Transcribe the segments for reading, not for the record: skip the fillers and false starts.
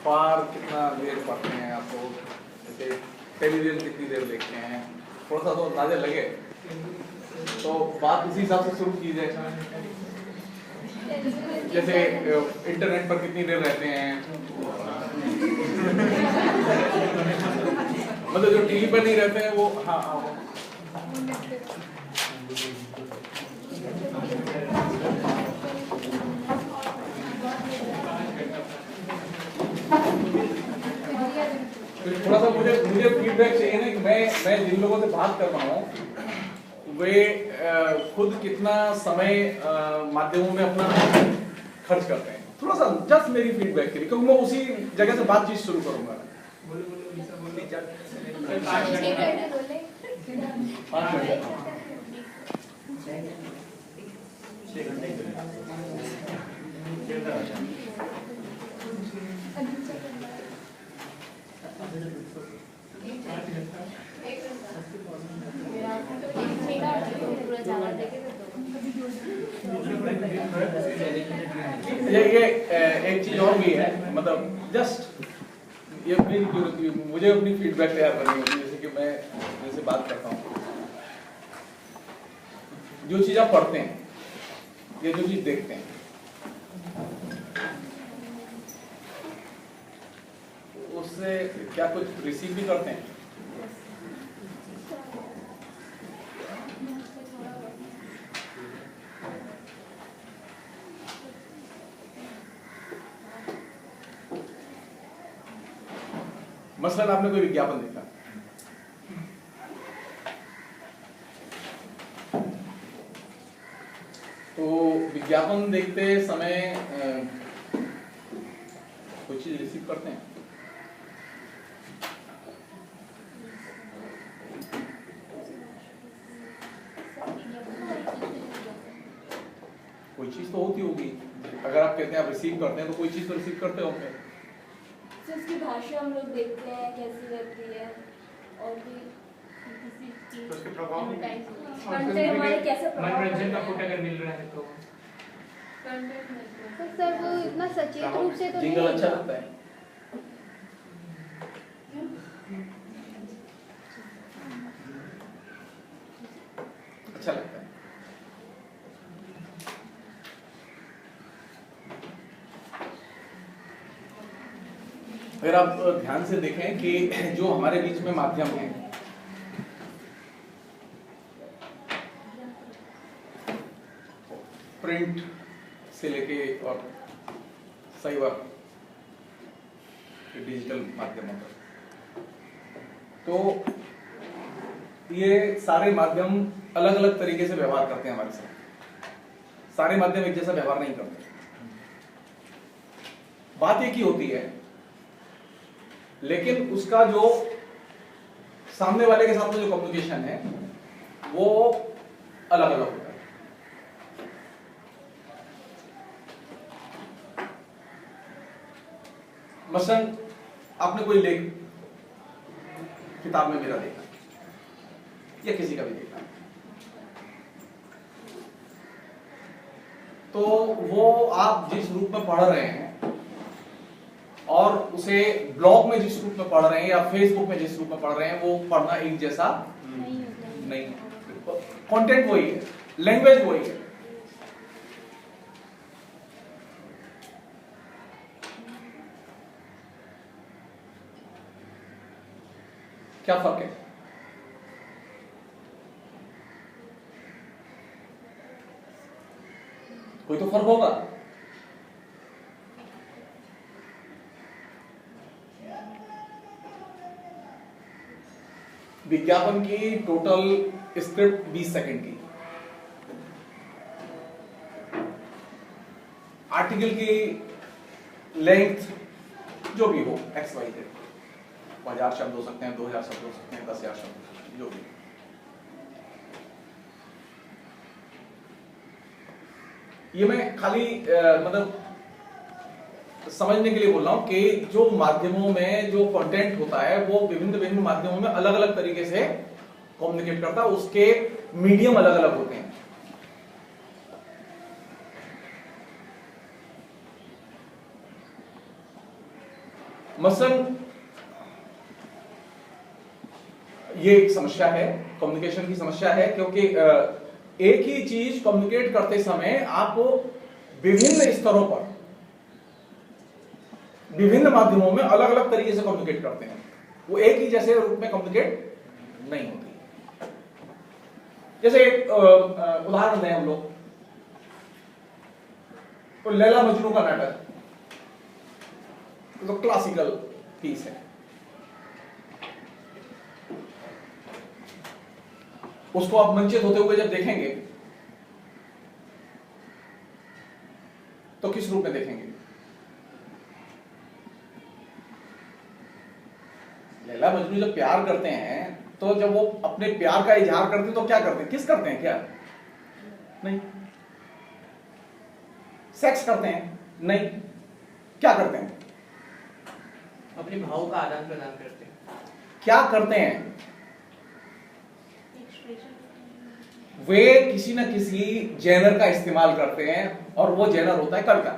अखबार कितना देर पढ़ते हैं आप लोग, जैसे टेलीविजन कितनी देर देखते हैं, थोड़ा सा तो अंदाजा लगे, तो बात उसी हिसाब से शुरू की जाए। जैसे इंटरनेट पर कितनी देर रहते हैं, मतलब जो टीवी पर नहीं रहते हैं वो। हाँ हाँ थोड़ा सा मुझे फीडबैक चाहिए ना कि मैं जिन लोगों से बात कर रहा हूँ वे खुद कितना समय माध्यमों में अपना खर्च करते हैं। थोड़ा सा जस्ट मेरी फीडबैक के लिए, क्योंकि मैं उसी जगह से बातचीत शुरू करूंगा। ये एक चीज और भी है, मतलब जस्ट ये मुझे अपनी फीडबैक तैयार करनी होती है। जैसे कि मैं जैसे बात करता हूँ, जो चीज आप पढ़ते हैं या जो चीज देखते हैं उससे क्या कुछ रिसीव भी करते हैं? मसलन आपने कोई विज्ञापन देखा, तो विज्ञापन देखते समय कोई चीज रिसीव करते हैं? कोई चीज तो होती होगी। अगर आप कहते हैं आप रिसीव करते हैं तो कोई चीज तो रिसीव करते होंगे। उसकी भाषा हम लोग देखते हैं कैसी रहती है, और भी किसी चीज उसके प्रभाव कंटेंट हमारे कैसे प्रभाव मनोरंजन का फुट अगर मिल रहा है तो कंटेंट तो सर वो इतना सचेत रूप से तो नहीं जिंगल अच्छा लगता है। अच्छा लगता है। अगर आप ध्यान से देखें कि जो हमारे बीच में माध्यम है, प्रिंट से लेके और सही बात डिजिटल माध्यमों तक, तो ये सारे माध्यम अलग अलग तरीके से व्यवहार करते हैं हमारे साथ। सारे माध्यम एक जैसा व्यवहार नहीं करते। बात एक ही होती है, लेकिन उसका जो सामने वाले के साथ में जो कम्युनिकेशन है वो अलग अलग होता है। मसलन आपने कोई लेख किताब में मेरा देखा या किसी का भी देखा, तो वो आप जिस रूप में पढ़ रहे हैं और उसे ब्लॉग में जिस रूप में पढ़ रहे हैं या फेसबुक में जिस रूप में पढ़ रहे हैं, वो पढ़ना एक जैसा नहीं। कंटेंट वही है, लैंग्वेज वही है। क्या फर्क है? कोई तो फर्क होगा। विज्ञापन की टोटल स्क्रिप्ट 20 सेकंड की, आर्टिकल की लेंथ जो भी हो XYZ, 1000 शब्द हो सकते हैं, 2000 शब्द हो सकते हैं, 10,000 शब्द, जो भी। ये मैं खाली मतलब समझने के लिए बोल रहा हूं कि जो माध्यमों में जो कंटेंट होता है वो विभिन्न विभिन्न माध्यमों में अलग अलग तरीके से कम्युनिकेट करता है, उसके मीडियम अलग अलग होते हैं। मसलन ये एक समस्या है, कम्युनिकेशन की समस्या है, क्योंकि एक ही चीज कम्युनिकेट करते समय आप विभिन्न स्तरों पर विभिन्न माध्यमों में अलग अलग तरीके से कम्युनिकेट करते हैं, वो एक ही जैसे रूप में कम्युनिकेट नहीं होती। जैसे एक उदाहरण दें हम लोग, तो लैला मजनू का नाटक तो क्लासिकल पीस है, उसको आप मंचित होते हुए जब देखेंगे तो किस रूप में देखेंगे? लैला मजनू जब प्यार करते हैं तो जब वो अपने प्यार का इजहार करते हैं तो क्या करते हैं? किस करते हैं? क्या नहीं। सेक्स करते हैं? नहीं। क्या करते हैं? अपने भाव का आदान प्रदान करते हैं। क्या करते हैं? वे किसी न किसी जेनर का इस्तेमाल करते हैं और वो जेनर होता है कविता।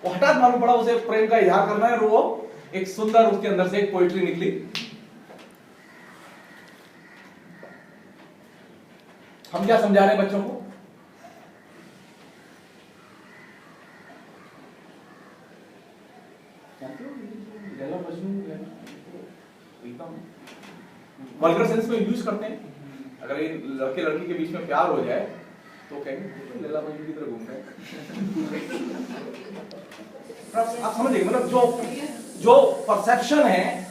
वो हठात मालूम पड़ा उसे प्रेम का इजहार करना है और वो एक सुंदर उसके अंदर से एक पोइट्री निकली। हम क्या समझा रहे हैं बच्चों को? लैला मजनू एकदम वल्गर सेंस में यूज करते हैं। अगर ये लड़के लड़की के बीच में प्यार हो जाए तो कहेंगे लैला मजनू की तरह घूम रहे। आप समझिए, मतलब जो परसेप्शन है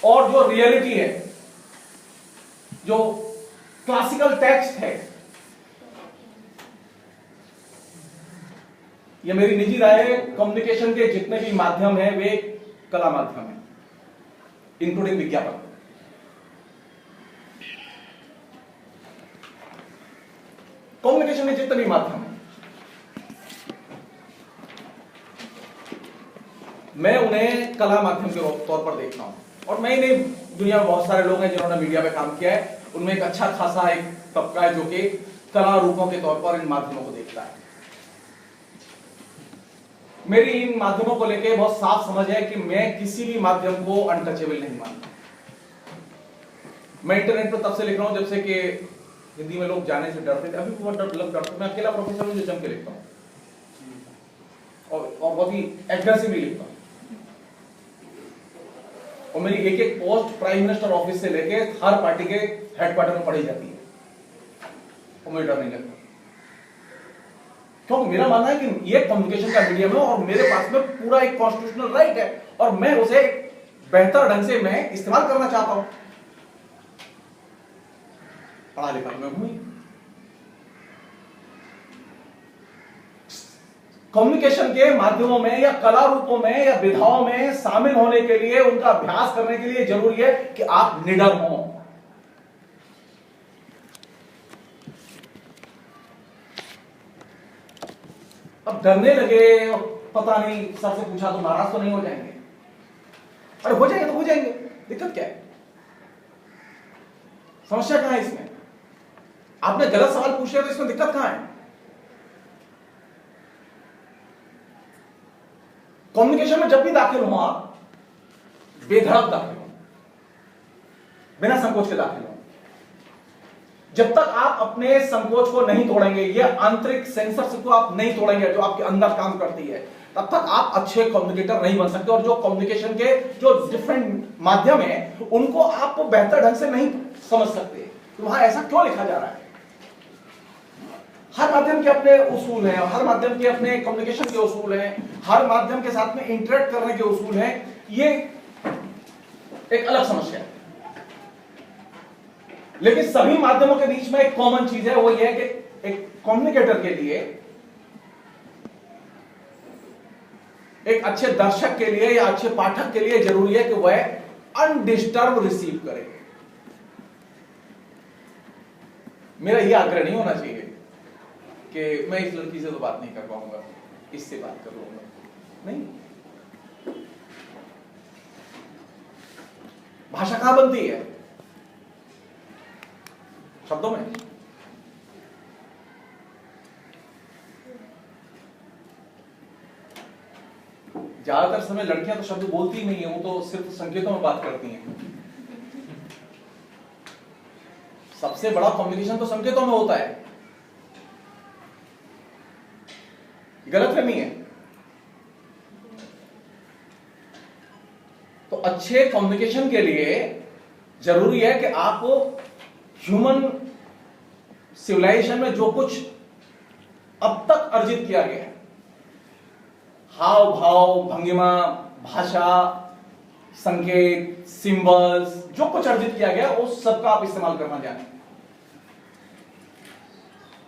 और जो रियलिटी है, जो क्लासिकल टेक्स्ट है, ये मेरी निजी राय है, कम्युनिकेशन के जितने भी माध्यम हैं वे कला माध्यम है, इंक्लूडिंग विज्ञापन। कम्युनिकेशन के जितने भी माध्यम हैं मैं उन्हें कला माध्यम के तौर पर देखता हूं, और मैं ही नहीं, दुनिया में बहुत सारे लोग हैं जिन्होंने मीडिया पे काम किया है, उनमें एक अच्छा खासा एक तबका है जो कि कला रूपों के तौर पर इन माध्यमों को देखता है। मेरी इन माध्यमों को लेकर बहुत साफ समझ है कि मैं किसी भी माध्यम को अनटचेबल नहीं मानता। मैं इंटरनेट पर तब से लिख रहा हूं जब से कि हिंदी में लोग जाने से डरते थे, अभी बहुत डरते। मैं अकेला प्रोफेसर हूं जो जम के लिखता हूं और बहुत ही एग्रेसिवली लिखता हूं, और मेरी एक एक पोस्ट प्राइम मिनिस्टर ऑफिस से लेके हर पार्टी के हेडक्वार्टर में पढ़ी जाती है, और मुझे डर नहीं लगता, क्योंकि मेरा मानना है कि ये कम्युनिकेशन का मीडियम है और मेरे पास में पूरा एक कॉन्स्टिट्यूशनल राइट है और मैं उसे बेहतर ढंग से मैं इस्तेमाल करना चाहता हूं। पढ़ा लिखा मैं हूं। कम्युनिकेशन के माध्यमों में या कला रूपों में या विधाओं में शामिल होने के लिए, उनका अभ्यास करने के लिए जरूरी है कि आप निडर हों। अब डरने लगे, पता नहीं, सर से पूछा तो नाराज तो नहीं हो जाएंगे? अरे हो जाएंगे तो हो जाएंगे, दिक्कत क्या है? समस्या कहां है इसमें? आपने गलत सवाल पूछ लिया तो इसमें दिक्कत कहां है? कम्युनिकेशन में जब भी दाखिल हो आप बेधड़क दाखिल हो, बिना संकोच के दाखिल हो। जब तक आप अपने संकोच को नहीं तोड़ेंगे, ये आंतरिक सेंसरशिप को आप नहीं तोड़ेंगे जो आपके अंदर काम करती है, तब तक आप अच्छे कम्युनिकेटर नहीं बन सकते। और जो कम्युनिकेशन के जो डिफरेंट माध्यम है उनको आप बेहतर ढंग से नहीं समझ सकते। तो वहां ऐसा क्यों लिखा जा रहा है? हर माध्यम के अपने उसूल हैं, हर माध्यम के अपने कम्युनिकेशन के उसूल हैं, हर माध्यम के साथ में इंटरेक्ट करने के उसूल हैं। ये एक अलग समस्या है, लेकिन सभी माध्यमों के बीच में एक कॉमन चीज है, वो ये है कि एक कम्युनिकेटर के लिए, एक अच्छे दर्शक के लिए या अच्छे पाठक के लिए जरूरी है कि वह अनडिस्टर्ब रिसीव करे। मेरा यह आग्रह नहीं होना चाहिए कि मैं इस लड़की से तो बात नहीं कर पाऊंगा, इससे बात कर लूंगा। नहीं, भाषा कहां बनती है? शब्दों में। ज्यादातर समय लड़कियां तो शब्द बोलती ही नहीं है, वो तो सिर्फ संकेतों में बात करती हैं। सबसे बड़ा कम्युनिकेशन तो संकेतों में होता है। गलतफहमी है। तो अच्छे कम्युनिकेशन के लिए जरूरी है कि आपको ह्यूमन सिविलाइजेशन में जो कुछ अब तक अर्जित किया गया है, हाव भाव, भंगिमा, भाषा, संकेत, सिंबल्स, जो कुछ अर्जित किया गया उस सबका आप इस्तेमाल करना जाने।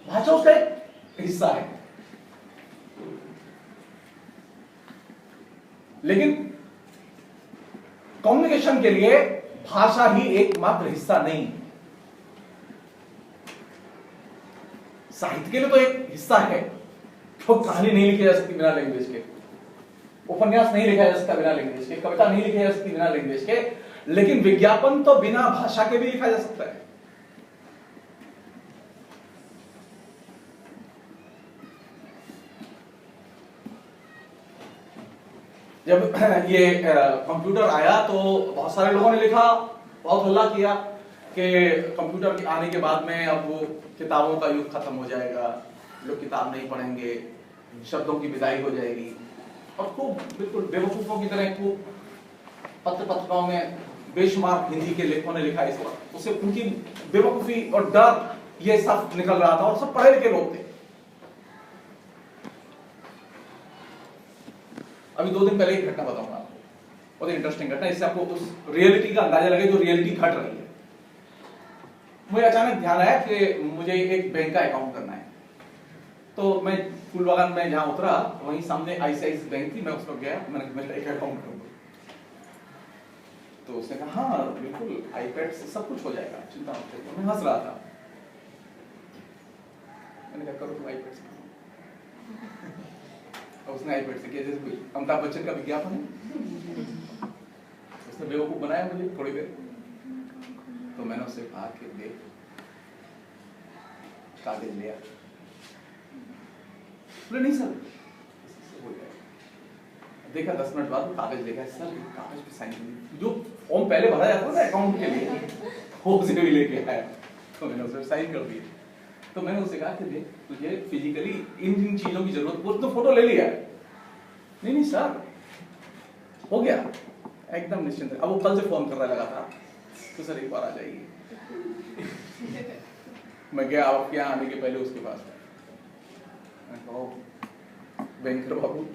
भाषा उसका एक हिस्सा है, लेकिन कम्युनिकेशन के लिए भाषा ही एकमात्र हिस्सा नहीं। साहित्य के लिए तो एक हिस्सा है, तो कहानी नहीं लिखी जा सकती बिना लैंग्वेज के, उपन्यास नहीं लिखा जा सकता बिना लैंग्वेज के, कविता नहीं लिखी जा सकती बिना लैंग्वेज के, लेकिन विज्ञापन तो बिना भाषा के भी लिखा जा सकता है। जब ये कंप्यूटर आया तो बहुत सारे लोगों ने लिखा, बहुत हल्ला किया कि कंप्यूटर के आने के बाद में अब वो किताबों का युग खत्म हो जाएगा, लोग किताब नहीं पढ़ेंगे, शब्दों की विदाई हो जाएगी। और खूब बिल्कुल बेवकूफों की तरह खूब पत्रिकाओं में बेशुमार हिंदी के लेखकों ने लिखा इस वक्त, उससे उनकी बेवकूफी और डर ये सब निकल रहा था, और सब पढ़े लिखे लोग थे। अभी 2 दिन पहले एक घटना बताऊंगा आपको, बहुत इंटरेस्टिंग घटना, इससे आपको उस रियलिटी का अंदाजा लगे जो रियलिटी घट रही है। मुझे अचानक ध्यान आया कि मुझे एक बैंक का अकाउंट करना है, तो मैं फूलबागान में जहां उतरा वहीं सामने आईसीआईसीआई बैंक थी, मैं उसको गया, मैंने एक अकाउंट करूंगा। तो उसने कहा हाँ बिल्कुल, आईपैड से सब कुछ हो जाएगा, चिंता मत करिए। मैं हंस रहा था, मैंने कहा करो तुम आईपैड से। उसने आईपैड से किया, जैसे अमिताभ बच्चन का विज्ञापन है, उसने बेवकूफ बनाया मुझे थोड़ी देर। तो मैंने उससे कहा कि देख, कागज लिया, बोले नहीं सर हो जाएगा। देखा 10 मिनट बाद कागज लेकर, सर कागज पे साइन कर, जो फॉर्म पहले भरा जाता था अकाउंट के लिए वो उसे भी लेके आया, तो मैंने उसे साइन कर दिया। तो मैंने उससे कहा कि देख तुझे फिजिकली इन चीजों की जरूरत, वो तो फोटो ले लिया, नहीं नहीं सर हो गया एकदम निश्चिंत। अब वो कल से फोन कर रहा लगा था, तो सर एक बार आ जाइए। मैं गया आपके यहाँ आने के पहले उसके पास, बैंकर बाबू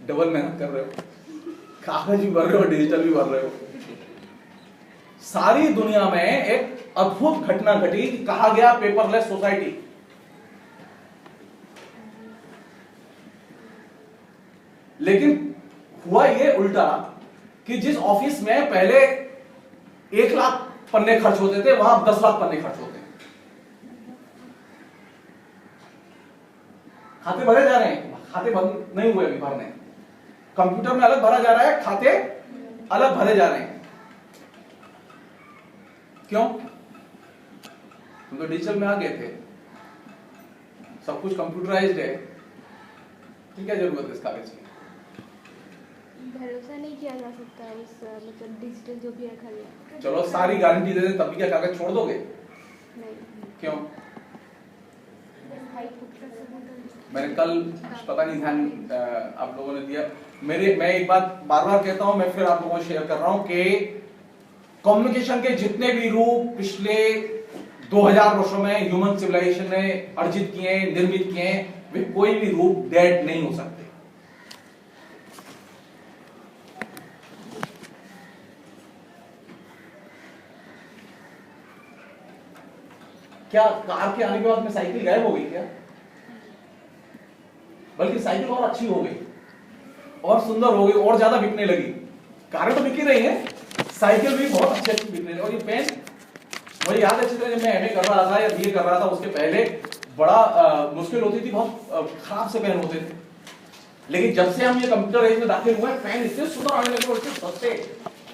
डबल मेहनत कर रहे हो, कागज भी भर रहे हो, डिजिटल भी भर रहे हो। सारी दुनिया में एक अद्भुत घटना घटी, कहा गया पेपरलेस सोसाइटी। लेकिन हुआ ये उल्टा कि जिस ऑफिस में पहले 1 लाख पन्ने खर्च होते थे, वहां 10 लाख पन्ने खर्च होते हैं। खाते भरे जा रहे हैं, खाते बंद नहीं हुए अभी भरने, कंप्यूटर में अलग भरा जा रहा है, खाते अलग भरे जा रहे हैं। क्यों? तुम तो डिजिटल में आ गए थे, सब कुछ कंप्यूटराइज्ड है, क्या जरूरत है इस कागज की? भरोसा नहीं किया जा सकता उस मतलब डिजिटल जो भी रखा गया। चलो सारी गारंटी दे दें तब भी क्या कागज छोड़ दोगे? नहीं। क्यों? मैंने कल पता नहीं ध्यान आप लोगों ने दिया, मैं एक बात बार बार कहता हूं, मैं फिर आप लोगों को शेयर कर रहा हूं कि कम्युनिकेशन के जितने भी रूप पिछले 2000 वर्षों में ह्यूमन सिविलाइजेशन ने अर्जित किए, निर्मित किए, वे कोई भी रूप डेड नहीं हो सकते। क्या कार के आने के बाद में साइकिल गायब हो गई क्या? बल्कि साइकिल और अच्छी हो गई, और सुंदर हो गई, और ज्यादा बिकने लगी। कारें तो बिक ही रही हैं, साइकिल भी बहुत अच्छे बिक रही है। और ये पेन मुझे याद है अच्छी तरह, जब मैं एमए कर रहा था या बीए कर रहा था उसके पहले बड़ा मुश्किल होती थी, बहुत खराब से पेन होते थे। लेकिन जब से हम ये कंप्यूटर एज में दाखिल हुए, पेन इतने सुंदर आने लगे, इतने सस्ते,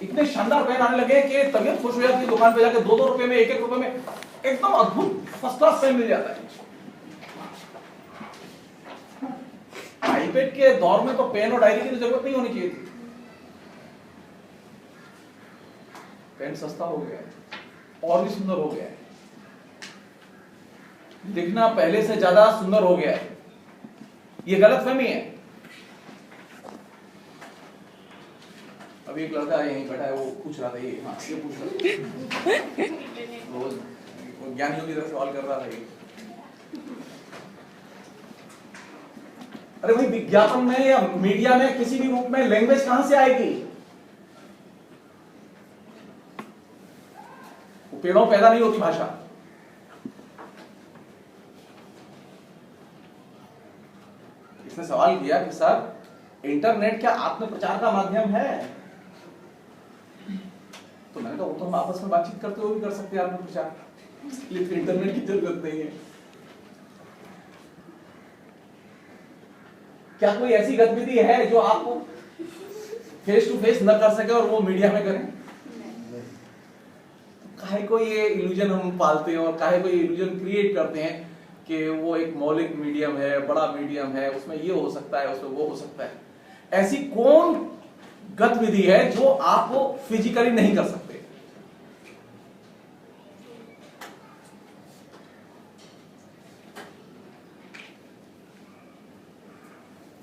इतने शानदार पेन आने लगे कि तबीयत खुश हो जाती है। दुकान पे जाके 2-2 रुपए में, 1-1 रुपए में एकदम अद्भुत फर्स्ट क्लास पेन मिल जाता है। आईपैड के दौर में तो पेन और डायरी की तो जरूरत नहीं होनी चाहिए थी। पेन सस्ता हो गया है और भी सुंदर हो गया है, लिखना पहले से ज्यादा सुंदर हो गया है। ये गलतफहमी है। अभी एक लड़का यहीं बैठा है, वो पूछ रहा था ये, हाँ ये पूछ रहा था, वो ज्ञानियों की तरह सवाल कर रहा था ये। अरे भाई विज्ञापन में या मीडिया में किसी भी रूप में लैंग्वेज कहां से आएगी? वो पेड़ों पैदा नहीं होती भाषा। इसने सवाल किया कि सर इंटरनेट क्या आत्मप्रचार का माध्यम है? तो मैंने कहा वो तो हम आपस में बातचीत करते हुए भी कर सकते हैं आत्मप्रचार, लेकिन इंटरनेट की जरूरत नहीं है। क्या कोई ऐसी गतिविधि है जो आपको फेस टू फेस न कर सके और वो मीडिया में करें? काहे को ये इल्यूजन हम पालते हैं और काहे को ये इल्यूजन क्रिएट करते हैं कि वो एक मौलिक मीडियम है, बड़ा मीडियम है, उसमें ये हो सकता है, उसमें वो हो सकता है। ऐसी कौन गतिविधि है जो आप फिजिकली नहीं कर सकते?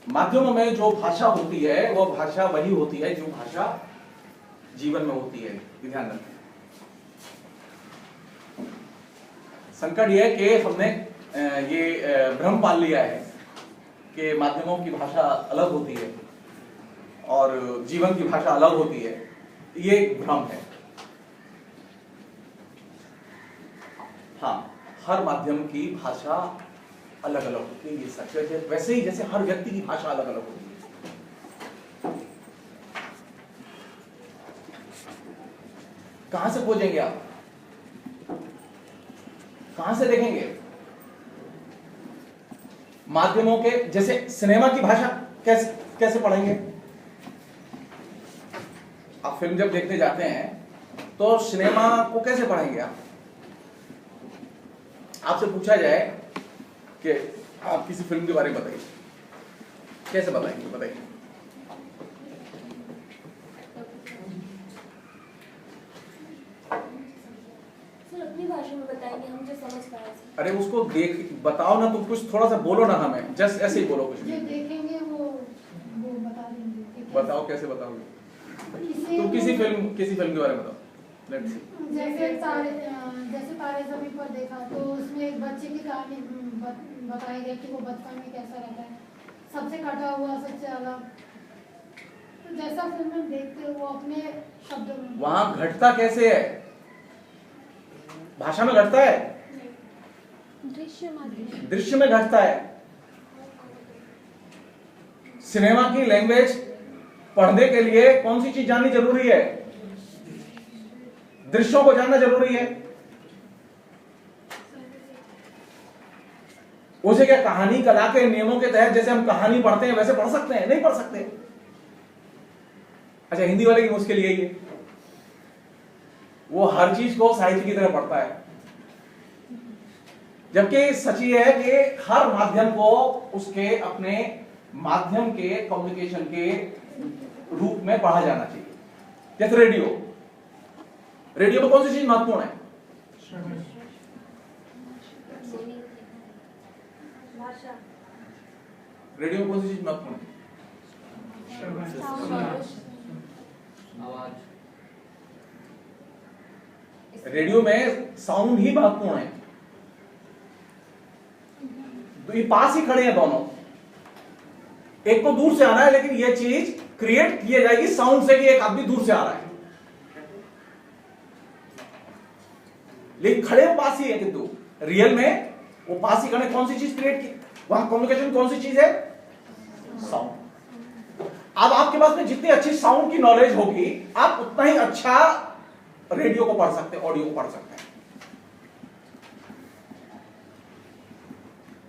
माध्यमों में जो भाषा होती है वो भाषा वही होती है जो भाषा जीवन में होती है। ध्यान रखें। संकट यह है कि हमने ये भ्रम पाल लिया है कि माध्यमों की भाषा अलग होती है और जीवन की भाषा अलग होती है। ये एक भ्रम है। हाँ, हर माध्यम की भाषा अलग अलग होती है, ये सच है। वैसे ही जैसे हर व्यक्ति की भाषा अलग अलग होती है। कहां से खोजेंगे आप? कहां से देखेंगे? माध्यमों के जैसे सिनेमा की भाषा कैसे पढ़ेंगे? आप फिल्म जब देखने जाते हैं तो सिनेमा को कैसे पढ़ेंगे आप? आपसे पूछा जाए कि आप किसी फिल्म के बारे में बताइए, कैसे बताएंगे? बताइए। सर अपनी भाषा में बताएंगे, हम जो समझ पाए। अरे उसको देख बताओ ना, तुम कुछ थोड़ा सा बोलो ना, हमें जस्ट ऐसे ही बोलो कुछ जो देखेंगे वो बता देंगे। बताओ कैसे बताओगे? तुम किसी फिल्म के बारे में बताओ। Let's see. जैसे तारे ज़मीन पर देखा तो उसमें एक बच्चे की कहानी बताई गई कि वो बचपन में कैसा रहता है, सबसे कटा हुआ, सबसे अलग। तो जैसा फिल्म में देखते हो वो अपने शब्दों में। वहां घटता कैसे है? भाषा में घटता है? दृश्य में घटता है। सिनेमा की लैंग्वेज पढ़ने के लिए कौन सी चीज जाननी जरूरी है? दृश्यों को जानना जरूरी है। उसे क्या कहानी कला के नियमों के तहत जैसे हम कहानी पढ़ते हैं वैसे पढ़ सकते हैं? नहीं पढ़ सकते। अच्छा, हिंदी वाले की मुश्किल यही है, वो हर चीज को साहित्य की तरह पढ़ता है, जबकि सच ये है कि हर माध्यम को उसके अपने माध्यम के कम्युनिकेशन के रूप में पढ़ा जाना चाहिए। जैसे रेडियो में कौन सी चीज महत्वपूर्ण है? रेडियो में कौन सी चीज महत्वपूर्ण है? आवाज। रेडियो में साउंड ही महत्वपूर्ण है। तो ये पास ही खड़े हैं दोनों, एक को दूर से आना है, लेकिन ये चीज क्रिएट की जाएगी साउंड से कि एक आदमी दूर से आ रहा है, लेकिन खड़े वो पास ही है। किंतु रियल में वो पास ही खड़े, कौन सी चीज क्रिएट की? वहां कम्युनिकेशन कौन सी चीज है? साउंड। अब आपके पास में जितनी अच्छी साउंड की नॉलेज होगी, आप उतना ही अच्छा रेडियो को पढ़ सकते हैं, ऑडियो को पढ़ सकते हैं।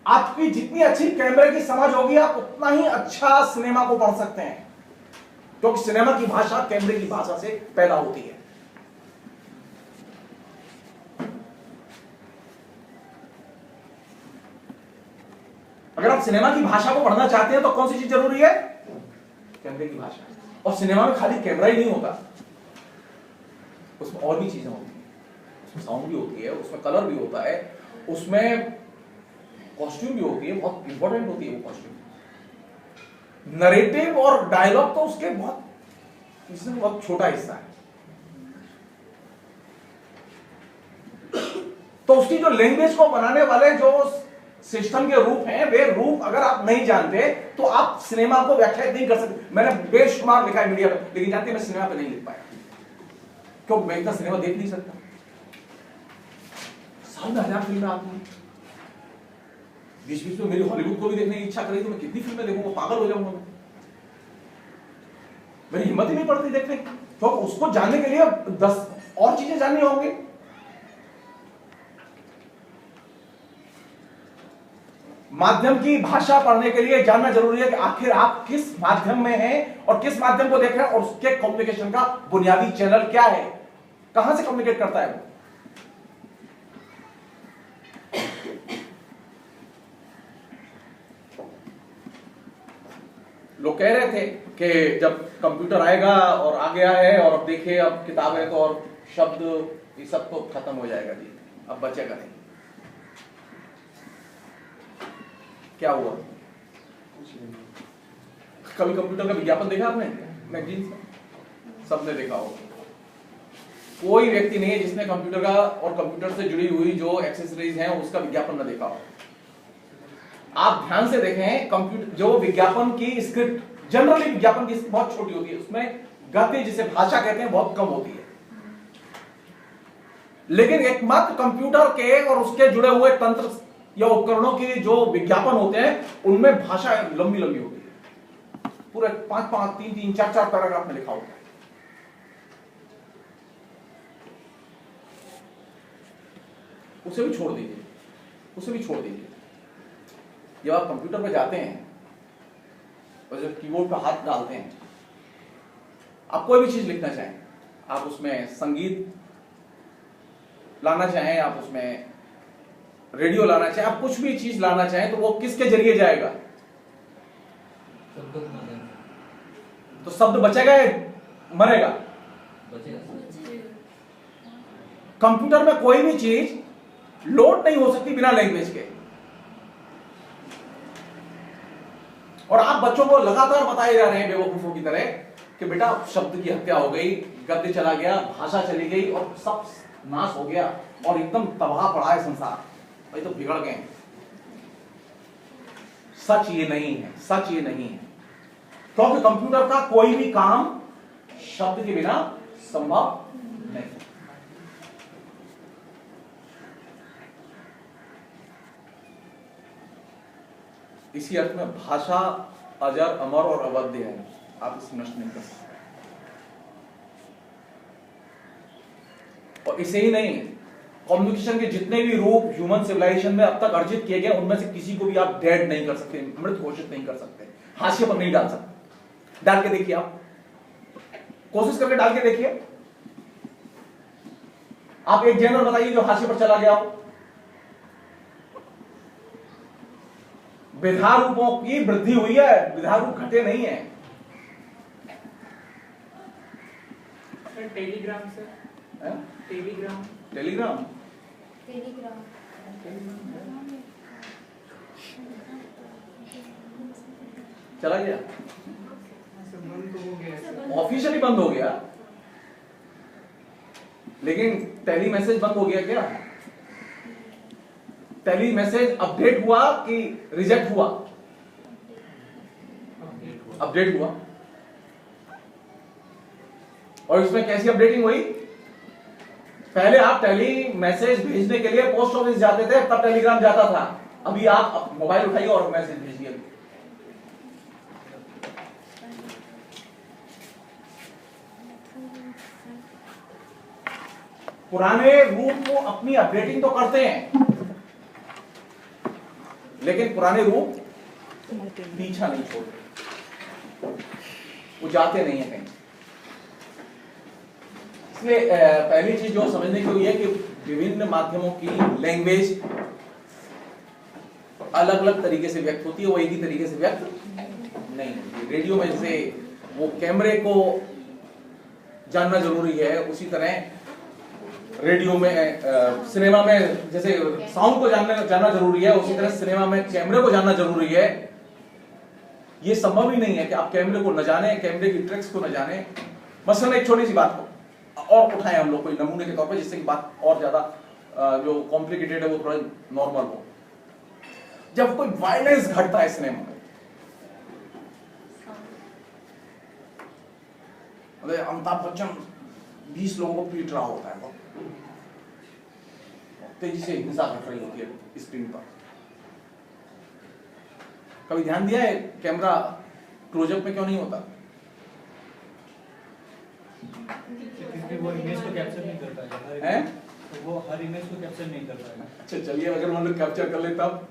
आपकी जितनी अच्छी कैमरे की समझ होगी, आप उतना ही अच्छा सिनेमा को पढ़ सकते हैं, क्योंकि सिनेमा की भाषा कैमरे की भाषा से पैदा होती है। अगर आप सिनेमा की भाषा को पढ़ना चाहते हैं तो कौन सी चीज जरूरी है? कैमरे की भाषा। और सिनेमा में खाली कैमरा ही नहीं होता, उसमें और भी चीजें होती हैं, उसमें साउंड भी होती है, उसमें कलर भी होता है, उसमें कॉस्ट्यूम भी होती है, बहुत इंपॉर्टेंट होती है वो कॉस्ट्यूम। नरेटिव और डायलॉग तो उसके इसमें बहुत छोटा हिस्सा है। तो उसकी जो लैंग्वेज को बनाने वाले जो सिस्टम के रूप हैं, वे रूप अगर आप नहीं जानते तो आप सिनेमा को व्याख्यात नहीं कर सकते। मैंने बेशुमार लिखा है मीडिया पे, लेकिन जानते मैं सिनेमा पे नहीं लिख पाया, क्यों? मैं इतना सिनेमा देख नहीं सकता। साल में 1000 फिल्में आती हैं, बीच बीच में मेरी हॉलीवुड को भी देखने की इच्छा करी तो मैं कितनी फिल्में देखूंगा, पागल हो जाऊंगा मैं, मेरी हिम्मत ही नहीं पड़ती देखने की। तो उसको जानने के लिए 10 और चीजें जाननी होंगी। माध्यम की भाषा पढ़ने के लिए जानना जरूरी है कि आखिर आप किस माध्यम में हैं और किस माध्यम को देख रहे हैं, और उसके कम्युनिकेशन का बुनियादी चैनल क्या है, कहां से कम्युनिकेट करता है वो। लोग कह रहे थे कि जब कंप्यूटर आएगा और आ गया है और अब देखिए अब किताब है तो और शब्द ये सब तो खत्म हो जाएगा जी, अब बचेगा नहीं। क्या हुआ? कभी कंप्यूटर का विज्ञापन देखा आपने मैगजीन में? सबने देखा होगा। कोई व्यक्ति नहीं है जिसने कंप्यूटर का और कंप्यूटर से जुड़ी हुई जो एक्सेसरीज हैं उसका विज्ञापन न देखा हो। आप ध्यान से देखें, कंप्यूटर जो विज्ञापन की स्क्रिप्ट, जनरली विज्ञापन की बहुत छोटी होती है, उसमें गद्य जिसे भाषा कहते हैं बहुत कम होती है, लेकिन एकमात्र कंप्यूटर के और उसके जुड़े हुए तंत्र या उपकरणों के जो विज्ञापन होते हैं उनमें भाषा लंबी लंबी होती है, पूरे 5-5, 3-3, 4-4 पैराग्राफ में लिखा होता है। उसे भी छोड़ दीजिए, उसे भी छोड़ दीजिए। जब आप कंप्यूटर पर जाते हैं और जब कीबोर्ड पर हाथ डालते हैं, आप कोई भी चीज लिखना चाहें, आप उसमें संगीत लाना चाहें, आप उसमें रेडियो लाना चाहें, आप कुछ भी चीज लाना चाहें, तो वो किसके जरिए जाएगा? तो शब्द बचेगा या मरेगा? कंप्यूटर में कोई भी चीज लोड नहीं हो सकती बिना लैंग्वेज के। और आप बच्चों को लगातार बताए जा रहे हैं बेवकूफों की तरह कि बेटा शब्द की हत्या हो गई, गद्य चला गया, भाषा चली गई और सब नाश हो गया और एकदम तबाह पड़ा है संसार, भाई तो बिगड़ गए। सच ये नहीं है, सच ये नहीं है, क्योंकि कंप्यूटर का कोई भी काम शब्द के बिना संभव नहीं। इसी अर्थ में भाषा अजर, अमर और अवध्य है, आप इसे नष्ट नहीं कर सकते। और इसे ही नहीं, कम्युनिकेशन के जितने भी रूप ह्यूमन सिविलाइजेशन में अब तक अर्जित किए गए उनमें से किसी को भी आप डेड नहीं कर सकते, मृत घोषित नहीं कर सकते, हाशिए पर नहीं डाल सकते। डाल के देखिए, आप कोशिश करके डाल के देखिए। आप एक जनरल बताइए जो हाशिए पर चला गया हो। विधा रूपों की वृद्धि हुई है, विधा रूप घटे नहीं है। टेलीग्राम से, टेलीग्राम टेलीग्राम टेलीग्राम चला गया, बंद हो गया, ऑफिशियली बंद हो गया, लेकिन टेली मैसेज बंद हो गया क्या? टेली मैसेज अपडेट हुआ कि रिजेक्ट हुआ? अपडेट हुआ। और इसमें कैसी अपडेटिंग हुई? पहले आप टेली मैसेज भेजने के लिए पोस्ट ऑफिस जाते थे, तब टेलीग्राम जाता था। अभी आप मोबाइल उठाइए और मैसेज भेजिए। पुराने रूप को अपनी अपडेटिंग तो करते हैं, लेकिन पुराने रूप पीछा नहीं छोड़ते, वो जाते नहीं है कहीं। इसलिए पहली चीज जो समझने की हुई है कि विभिन्न माध्यमों की लैंग्वेज अलग अलग तरीके से व्यक्त होती है, वो एक ही तरीके से व्यक्त नहीं होती। रेडियो में जैसे वो कैमरे को जानना जरूरी है, उसी तरह रेडियो में सिनेमा में जैसे साउंड को जानना जरूरी है, उसी तरह सिनेमा में कैमरे को जानना जरूरी है। ये संभव ही नहीं है कि आप कैमरे को न जाने, कैमरे की ट्रिक्स को न जाने। मसलन एक छोटी सी बात को और उठाएं हम लोग कोई नमूने के तौर पे, जिससे कि बात और ज्यादा जो कॉम्प्लिकेटेड है वो थोड़ा नॉर्मल हो। जब कोई वायलेंस घटता है सिनेमा में, अमिताभ बच्चन 20 लोगों को पीट रहा होता है, तेजी से हिंसा घट रही होती है स्क्रीन पर, कभी ध्यान दिया है कैमरा क्लोजअप में क्यों नहीं होता? क्योंकि वो इमेज को कैप्चर नहीं कर पाएगा हैं? तो वो हर इमेज को कैप्चर नहीं कर पाएगा। अच्छा चलिए, अगर मान लो कैप्चर कर ले तब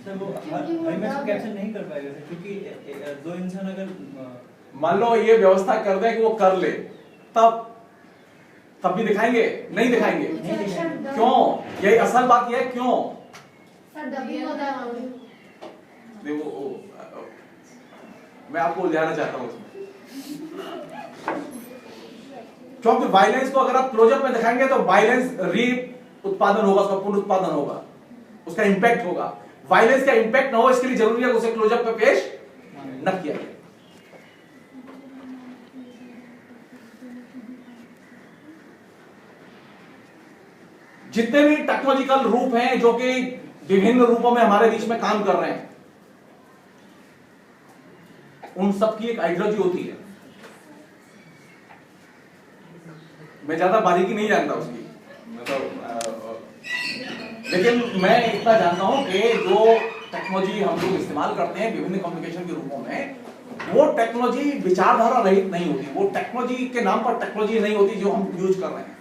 सर वो हर इमेज को कैप्चर नहीं कर पाएगा सर, क्योंकि दो इंसान अगर मान लो ये व्यवस्था कर दे कि वो कर ले, तब भी दिखाएंगे? नहीं दिखाएंगे। क्यों? यही असल बात यह है, क्यों? सर डबिंग होता है वहाँ पे। देखो मैं आपको उलझाना चाहता हूँ उसमें, क्योंकि वायलेंस को अगर आप क्लोजअप में दिखाएंगे तो वायलेंस री उत्पादन होगा, उसका पुनरुत्पादन होगा, उसका इंपैक्ट होगा। वायलेंस का इंपैक्ट ना हो इसके लिए जरूरी है कि उसे क्लोजअप पे पेश न किया जाए। जितने भी टेक्नोलॉजिकल रूप हैं जो कि विभिन्न रूपों में हमारे बीच में काम कर रहे हैं, उन सब की एक आइडियोलॉजी होती है। मैं ज्यादा बारीकी नहीं जानता उसकी, मतलब लेकिन मैं इतना जानता हूं कि जो टेक्नोलॉजी हम लोग इस्तेमाल करते हैं विभिन्न कम्युनिकेशन के रूपों में, वो टेक्नोलॉजी विचारधारा रहित नहीं होती। वो टेक्नोलॉजी के नाम पर टेक्नोलॉजी नहीं होती जो हम यूज कर रहे हैं,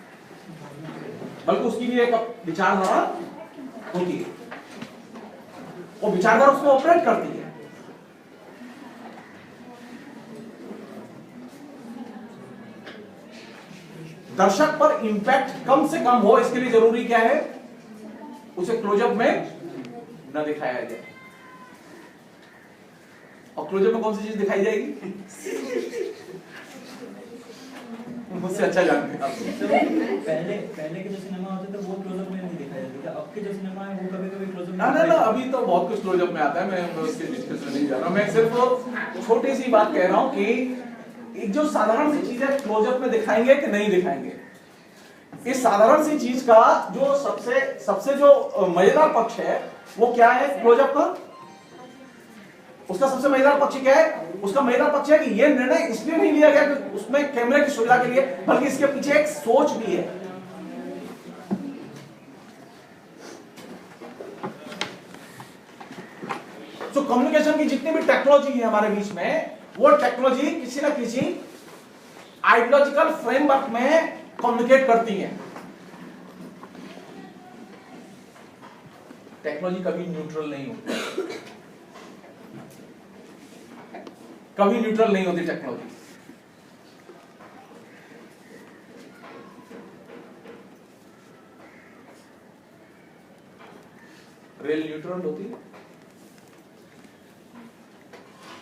बल्कि उसकी भी एक विचारधारा होती है, वो विचारधारा उसमें ऑपरेट करती है। दर्शक पर इंपैक्ट कम से कम हो, इसके लिए जरूरी क्या है? उसे क्लोजअप में न दिखाया जाए। और क्लोजअप में कौन सी चीज दिखाई जाएगी? मुझसे अच्छा जानते हैं आप। पहले के जो सिनेमा होते थे वो क्लोजअप में नहीं दिखाया जाता था, अब के जो सिनेमा है वो कभी-कभी क्लोजअप में ना अभी तो बहुत कुछ क्लोजअप में आता है, मैं उसके डिस्कस में नहीं जा रहा। मैं सिर्फ छोटी सी बात कह रहा हूं कि एक जो साधारण सी चीज है, क्लोजअप में दिखाएंगे कि नहीं दिखाएंगे, इस साधारण सी चीज का जो सबसे जो मजेदार पक्ष है वो क्या है? क्लोजअप का उसका सबसे मजेदार पक्ष क्या है? उसका मजेदार पक्ष है कि यह निर्णय इसलिए नहीं लिया गया कि उसमें कैमरे की सुविधा के लिए, बल्कि इसके पीछे एक सोच भी है। तो कम्युनिकेशन की जितनी भी टेक्नोलॉजी है हमारे बीच में, वो टेक्नोलॉजी किसी ना किसी आइडियोलॉजिकल फ्रेमवर्क में कम्युनिकेट करती है। टेक्नोलॉजी कभी न्यूट्रल नहीं होती, कभी न्यूट्रल नहीं होती टेक्नोलॉजी। रेल न्यूट्रल होती है?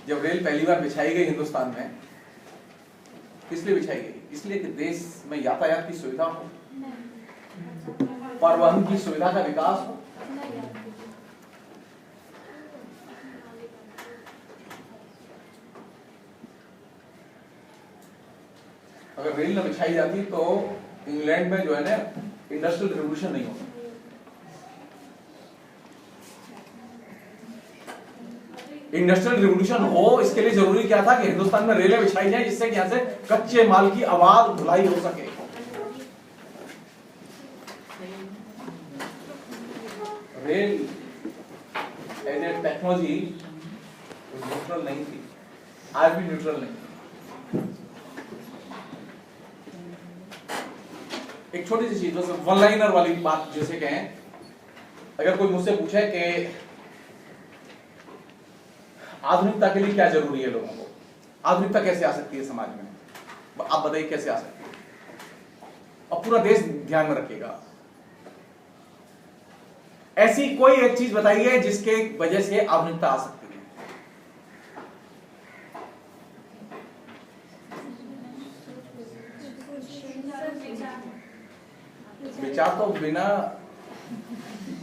जब रेल पहली बार बिछाई गई हिंदुस्तान में, किस लिए बिछाई गई? इसलिए कि देश में यातायात की सुविधा हो, परिवहन की सुविधा का विकास हो। अगर रेल न बिछाई जाती तो इंग्लैंड में जो है ना इंडस्ट्रियल रिवॉल्यूशन नहीं होता। इंडस्ट्रियल रिवॉल्यूशन हो इसके लिए जरूरी क्या था कि हिंदुस्तान में रेलें बिछाई जाए, जिससे कि यहां से कच्चे माल की आवाज ढुलाई हो सके। Rail as a technology neutral नहीं थी, आज भी न्यूट्रल नहीं। एक छोटी सी चीज, बस वन लाइनर वाली बात जैसे कहें, अगर कोई मुझसे पूछे कि आधुनिकता के लिए क्या जरूरी है लोगों को, आधुनिकता कैसे आ सकती है समाज में, आप बताइए कैसे आ सकती है? और पूरा देश ध्यान में रखेगा। ऐसी कोई एक चीज बताइए जिसके वजह से आधुनिकता आ सकती है। विचार तो बिना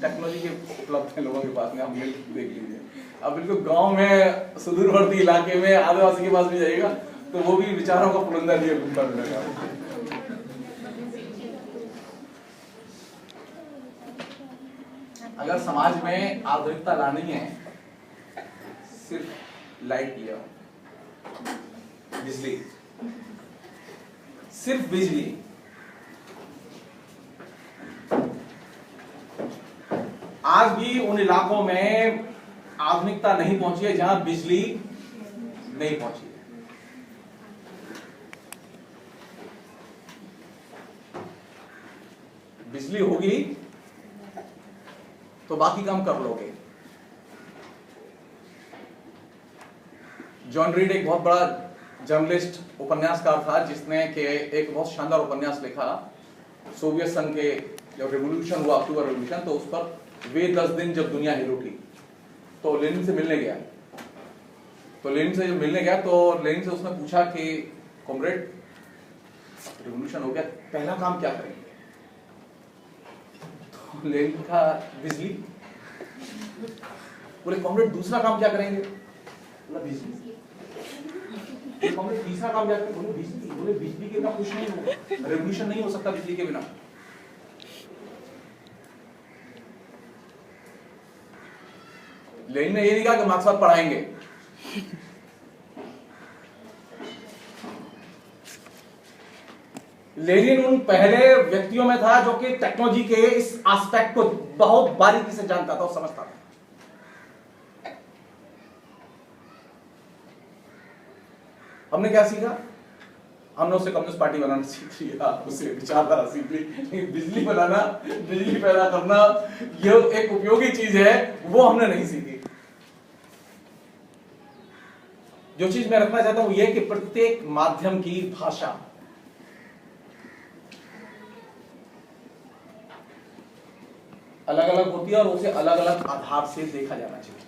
टेक्नोलॉजी के उपलब्ध है लोगों के पास में, आप मिल देख लीजिए। अब बिल्कुल गांव में सुदूरवर्ती इलाके में आदिवासी के पास भी जाइएगा तो वो भी विचारों का पुलंदा लिए घूमता मिलेगा। अगर समाज में आधुनिकता लानी है, सिर्फ लाइट ले आओ, बिजली, सिर्फ बिजली। आज भी उन इलाकों में आधुनिकता नहीं पहुंची है जहां बिजली नहीं पहुंची है। बिजली होगी तो बाकी काम कर लोगे। जॉन रीड एक बहुत बड़ा जर्नलिस्ट उपन्यासकार था जिसने एक बहुत शानदार उपन्यास लिखा सोवियत संघ के जब रेवोल्यूशन हुआ, अक्टूबर रेवोल्यूशन, तो उस पर वे 10 दिन जब दुनिया हिल उठी। तो लेनिन से मिलने गया, तो लेनिन से जब मिलने गया तो लेनिन से उसने पूछा कि कॉमरेड रेवोल्यूशन हो गया, पहला काम क्या करेंगे? तो लेनिन का बिजली। बोले कॉमरेड दूसरा काम क्या करेंगे? बोला बिजली। कॉमरेड तीसरा काम क्या करेंगे? बोले बिजली। बोले बिजली के बिना कुछ नहीं होगा, रेवोल्यूशन नहीं हो सकता बिजली के बिना। लेनिन ने ये नहीं कहा कि मार्क्सवाद पढ़ाएंगे, लेनिन उन पहले व्यक्तियों में था जो कि टेक्नोलॉजी के इस एस्पेक्ट को बहुत बारीकी से जानता था और समझता था। हमने क्या सीखा? हमने उससे कम्युनिस्ट पार्टी बनाना सीख लिया, उससे विचारधारा सीख ली। बिजली बनाना, बिजली पैदा करना, यह एक उपयोगी चीज है, वो हमने नहीं सीखी। जो चीज मैं रखना चाहता हूं यह कि प्रत्येक माध्यम की भाषा अलग अलग होती है और उसे अलग अलग आधार से देखा जाना चाहिए,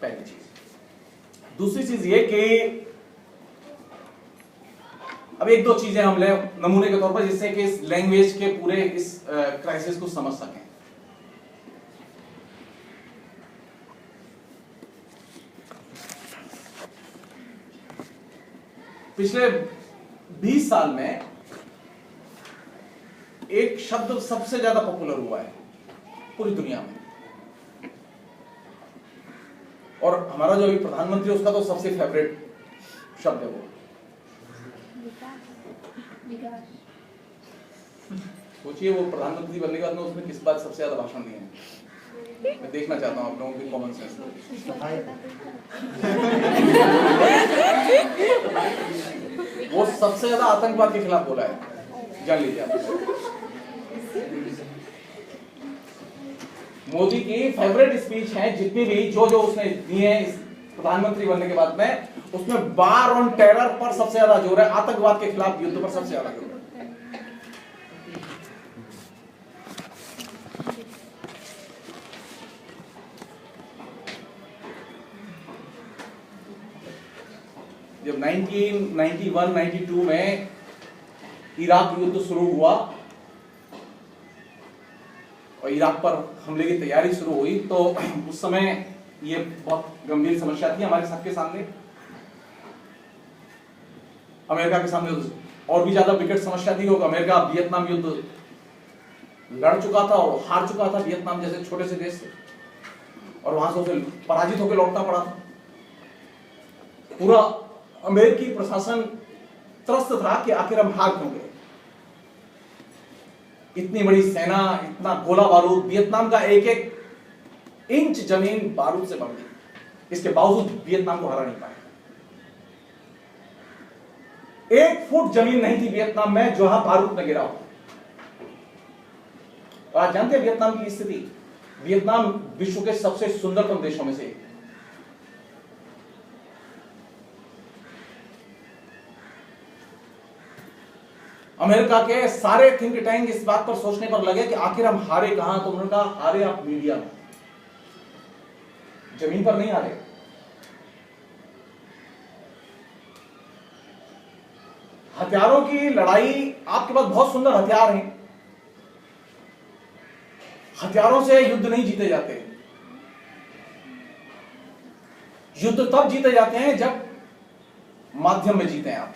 पहली चीज। दूसरी चीज ये कि अब एक दो चीजें हम ले नमूने के तौर पर जिससे कि इस लैंग्वेज के पूरे इस क्राइसिस को समझ सकें। पिछले 20 साल में एक शब्द सबसे ज्यादा पॉपुलर हुआ है पूरी दुनिया में, और हमारा जो अभी प्रधानमंत्री उसका तो सबसे फेवरेट शब्द है वो सोचिए वो प्रधानमंत्री बनने के बाद में उसने किस बात सबसे ज्यादा भाषण दिए हैं? मैं देखना चाहता हूं आप लोगों की कॉमन सेंस। वो सबसे ज्यादा आतंकवाद के खिलाफ बोला है, जान लीजिए आप। मोदी की फेवरेट स्पीच है जितनी भी जो उसने दी है इस प्रधानमंत्री बनने के बाद में, उसमें वार ऑन टेरर पर सबसे ज्यादा जोर है, आतंकवाद के खिलाफ युद्ध पर सबसे ज्यादा जोर है। जब 1991-92 में इराक युद्ध शुरू हुआ और इराक पर हमले की तैयारी शुरू हुई, तो उस समय ये बहुत गंभीर समस्या थी हमारे सबके सामने, अमेरिका के सामने और भी ज्यादा विकट समस्या थी क्योंकि अमेरिका वियतनाम युद्ध लड़ चुका था और हार चुका था वियतनाम जैसे छोटे से देश से, और वहां से उसे पराजित होकर लौटना पड़ा था। पूरा अमेरिकी प्रशासन त्रस्त था कि आखिर हम हार क्यों गए। इतनी बड़ी सेना, इतना गोला बारूद, वियतनाम का एक एक इंच जमीन बारूद से भर गई, इसके बावजूद वियतनाम को हरा नहीं पाए। 1 फुट जमीन नहीं थी वियतनाम में जहां बारूद न गिरा हो। आज जानते हैं वियतनाम की स्थिति? वियतनाम विश्व के सबसे सुंदरतम देशों में से एक। अमेरिका के सारे थिंक टैंक इस बात पर सोचने पर लगे कि आखिर हम हारे कहां, तो उन्होंने कहा हारे आप मीडिया में, जमीन पर नहीं हारे। हथियारों की लड़ाई, आपके पास बहुत सुंदर हथियार हैं, हथियारों से युद्ध नहीं जीते जाते। युद्ध तब जीते जाते हैं जब माध्यम में जीते हैं आप।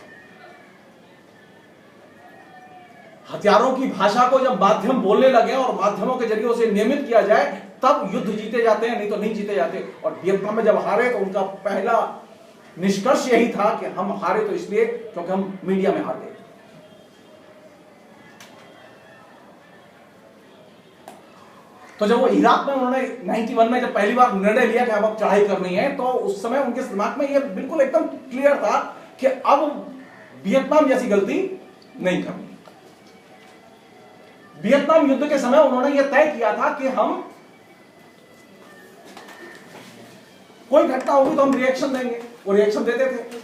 हथियारों की भाषा को जब माध्यम बोलने लगे और माध्यमों के जरिए उसे नियमित किया जाए तब युद्ध जीते जाते हैं, नहीं तो नहीं जीते जाते। और वियतनाम में जब हारे तो उनका पहला निष्कर्ष यही था कि हम हारे तो इसलिए क्योंकि हम मीडिया में हार गए। तो जब वो इराक में उन्होंने 91 में जब पहली बार निर्णय लिया कि अब चढ़ाई करनी है, तो उस समय उनके दिमाग में ये बिल्कुल एकदम क्लियर था कि अब वियतनाम जैसी गलती नहीं करनी। वियतनाम युद्ध के समय उन्होंने यह तय किया था कि हम कोई घटना होगी तो हम रिएक्शन देंगे। वो रिएक्शन देते थे।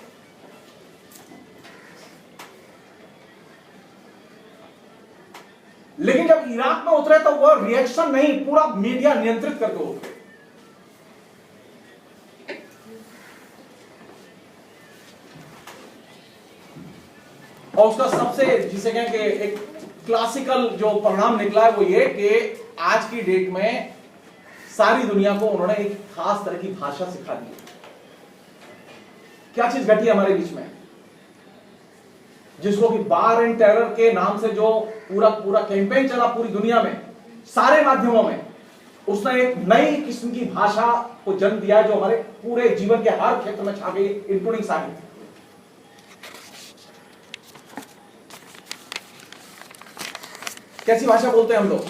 लेकिन जब इराक में उतरे तो वो रिएक्शन नहीं, पूरा मीडिया नियंत्रित करके उतरे। और उसका सबसे जिसे कहें कि एक क्लासिकल जो परिणाम निकला है वो ये कि आज की डेट में सारी दुनिया को उन्होंने एक खास तरह की भाषा सिखा दी। क्या चीज घटी हमारे बीच में, जिसको कि बार एंड टेरर के नाम से जो पूरा कैंपेन चला पूरी दुनिया में, सारे माध्यमों में, उसने एक नई किस्म की भाषा को जन्म दिया जो हमारे पूरे जीवन के हर क्षेत्र में छा गई, इंक्लूडिंग साहित्य। कैसी भाषा बोलते हैं हम लोग,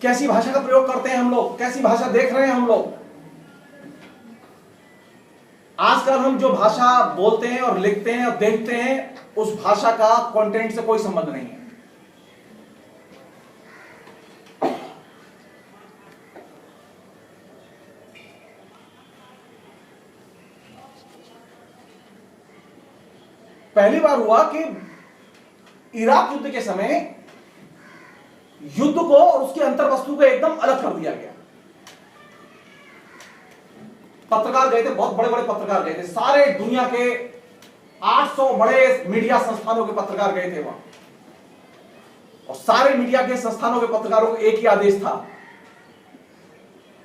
कैसी भाषा का प्रयोग करते हैं हम लोग, कैसी भाषा देख रहे हैं हम लोग। आजकल हम जो भाषा बोलते हैं और लिखते हैं और देखते हैं, उस भाषा का कंटेंट से कोई संबंध नहीं है। पहली बार हुआ कि इराक युद्ध के समय युद्ध को और उसकी अंतर्वस्तु को एकदम अलग कर दिया गया। पत्रकार गए थे, बहुत बड़े बड़े पत्रकार गए थे, सारे दुनिया के 800 बड़े मीडिया संस्थानों के पत्रकार गए थे वहां। और सारे मीडिया के संस्थानों के पत्रकारों को एक ही आदेश था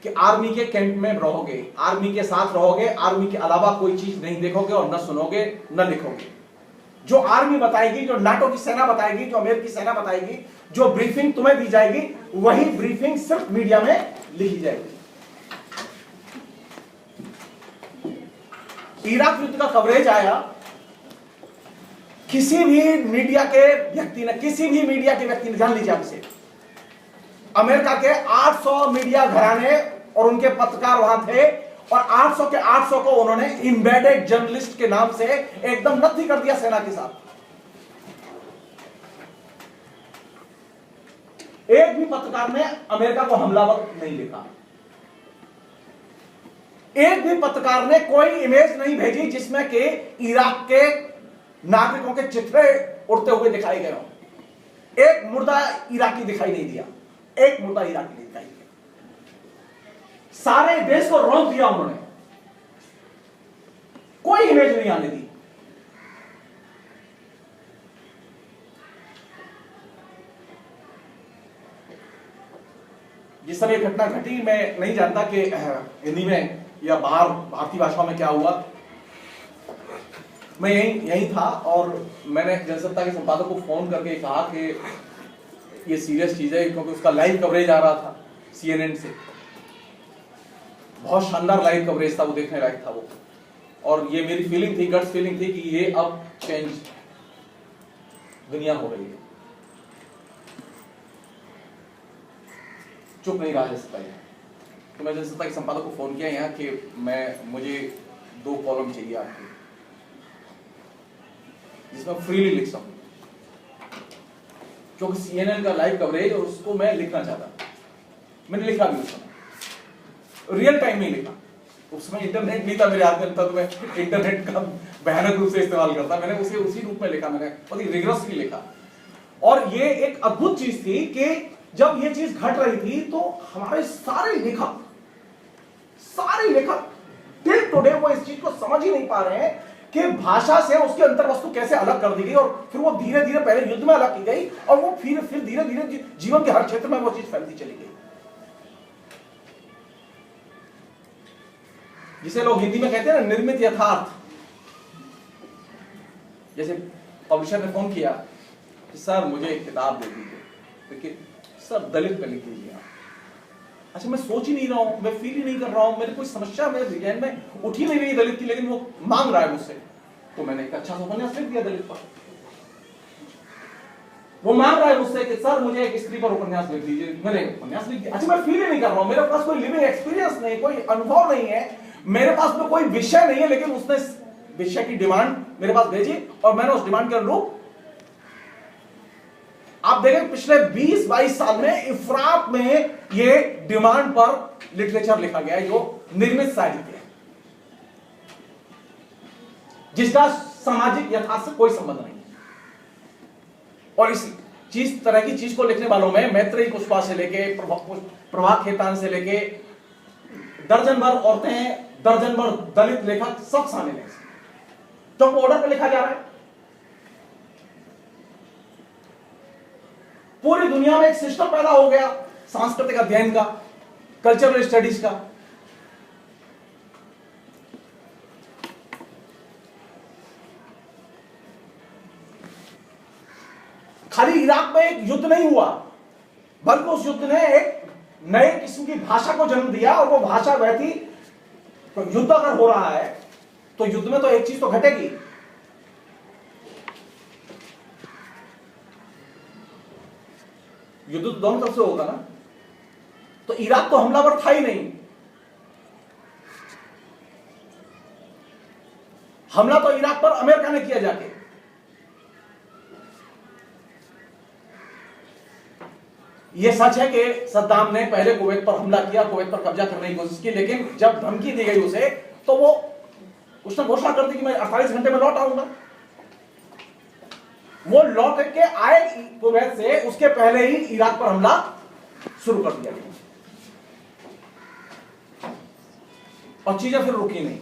कि आर्मी के कैंप में रहोगे, आर्मी के साथ रहोगे, आर्मी के अलावा कोई चीज नहीं देखोगे और न सुनोगे न लिखोगे। जो आर्मी बताएगी, जो नाटो की सेना बताएगी, जो अमेरिकी सेना बताएगी, जो ब्रीफिंग तुम्हें दी जाएगी, वही ब्रीफिंग सिर्फ मीडिया में लिखी जाएगी। इराक युद्ध का कवरेज आया, किसी भी मीडिया के व्यक्ति ने जान लीजिए आपसे, अमेरिका के 800 मीडिया घराने और उनके पत्रकार वहां थे, और 800 के 800 को उन्होंने एम्बेडेड जर्नलिस्ट के नाम से एकदम नत्थी कर दिया सेना के साथ। एक भी पत्रकार ने अमेरिका को हमलावर नहीं लिखा, एक भी पत्रकार ने कोई इमेज नहीं भेजी जिसमें कि इराक के नागरिकों के चित्रे उड़ते हुए दिखाए गए हों। एक मुर्दा इराकी दिखाई नहीं दिया, एक मुर्दा इराकी नहीं दिखाई दिया। सारे देश को रोक दिया उन्होंने, कोई इमेज नहीं आने दी। जिस समय घटना घटी, मैं नहीं जानता कि हिंदी में या बाहर भारतीय भाषाओं में क्या हुआ। मैं यही था और मैंने जनसत्ता के संपादक को फोन करके कहा कि ये सीरियस चीज है, क्योंकि उसका लाइव कवरेज आ रहा था CNN से। बहुत शानदार लाइव कवरेज था, वो देखने लायक था वो। और ये मेरी फीलिंग थी, गट्स फीलिंग थी कि ये अब चेंज दुनिया हो रही है। चुप नहीं रहा जा सकता है। तो मैं जनसत्ता के संपादक को फोन किया यहाँ कि मुझे 2 कॉलम चाहिए आपके, जिसमें फ्रीली लिख सकूं, क्योंकि CNN का लाइव कवरेज और उसको मैं लिखना चाहता। मैंने लिखा भी उस समय, रियल टाइम में लिखा। उस समय इंटरनेट नहीं था मेरे हाथ में, तो मैं इंटरनेट का भयानक रूप से इस्तेमाल करता, मैंने उसे उसी रूप में लिखा, मैंने बहुत ही रिगरसली लिखा। और ये एक अद्भुत चीज थी कि जब ये चीज घट रही थी तो हमारे सारे लेखक टिल टुडे वो इस चीज को समझ ही नहीं पा रहे हैं कि भाषा से उसकी अंतर्वस्तु कैसे अलग कर दी गई, और फिर वो धीरे धीरे पहले युद्ध में अलग की गई, और वो फिर धीरे धीरे जीवन के हर क्षेत्र में वो चीज फैलती चली गई। जिसे लोग हिंदी में कहते हैं ना, निर्मित यथार्थ। जैसे पब्लिशर ने फोन किया कि सर मुझे एक किताब दे दीजिए, देखिए सर दलित पे लिख दीजिए आप। अच्छा, मैं सोच ही नहीं रहा हूं, मैं फील ही नहीं कर रहा हूं, मेरे कोई समस्या मेरे विज्ञान में उठ ही नहीं रही दलित की, लेकिन वो मांग रहा है मुझसे, तो मैंने एक अच्छा सा उपन्यास लिख दिया दलित पर। वो मांग रहा है मुझसे कि सर मुझे एक स्त्री पर उपन्यास लिख दीजिए, मैंने उपन्यास लिख दिया। अच्छा, मैं फील ही नहीं कर रहा हूं, मेरे पास कोई लिविंग एक्सपीरियंस नहीं, कोई अनुभव नहीं है, मेरे पास में कोई विषय नहीं है, लेकिन उसने विषय की डिमांड मेरे पास भेजी और मैंने उस डिमांड के अनुरूप, आप देखें पिछले 20-22 साल में इफरात में ये डिमांड पर लिटरेचर लिखा गया है जो निर्मित साहित्य है, जिसका सामाजिक यथार्थ से कोई संबंध नहीं। और इस तरह की चीज को लिखने वालों में मैत्रेयी पुष्पा से लेके प्रभा खेतान से लेके दर्जन भर औरतें, दर्जन भर दलित लेखक सब शामिल हैं, जो ऑर्डर पे लिखा जा रहा है। पूरी दुनिया में एक सिस्टम पैदा हो गया सांस्कृतिक अध्ययन का, कल्चरल स्टडीज का। खाली इराक में एक युद्ध नहीं हुआ, बल्कि उस युद्ध ने एक नए किस्म की भाषा को जन्म दिया, और वो भाषा वह थी, तो युद्ध अगर हो रहा है तो युद्ध में तो एक चीज तो घटेगी, युद्ध तो दोनों तरफ से होगा ना। तो इराक तो हमलावर था ही नहीं, हमला तो इराक पर अमेरिका ने किया जाके। यह सच है कि सद्दाम ने पहले कुवैत पर हमला किया, कुवैत पर कब्जा करने की कोशिश की, लेकिन जब धमकी दी गई उसे, तो वो उसने घोषणा कर दी कि मैं 48 घंटे में लौट आऊंगा। वो लौट के आए कुवैत से, उसके पहले ही इराक पर हमला शुरू कर दिया गया, और चीजें फिर रुकी नहीं।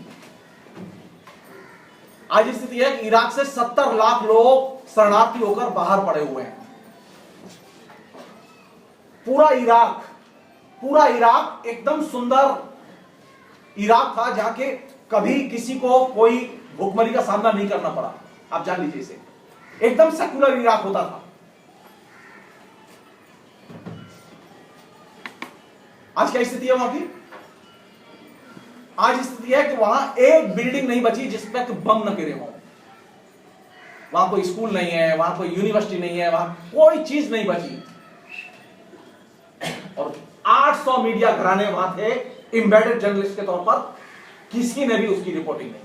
आज स्थिति है कि इराक से 70 लाख लोग शरणार्थी होकर बाहर पड़े हुए हैं। पूरा इराक एकदम सुंदर इराक था, जहां के कभी किसी को कोई भुखमरी का सामना नहीं करना पड़ा। आप जान लीजिए इसे, एकदम सेकुलर इराक होता था। आज क्या स्थिति है वहां की? आज स्थिति है कि वहां एक बिल्डिंग नहीं बची जिसपे बम न गिरे हों। वहां कोई स्कूल नहीं है, वहां कोई यूनिवर्सिटी नहीं है, वहां कोई चीज नहीं बची। और 800 मीडिया घराने वहां थे एम्बेडेड जर्नलिस्ट के तौर पर, किसी ने भी उसकी रिपोर्टिंग नहीं।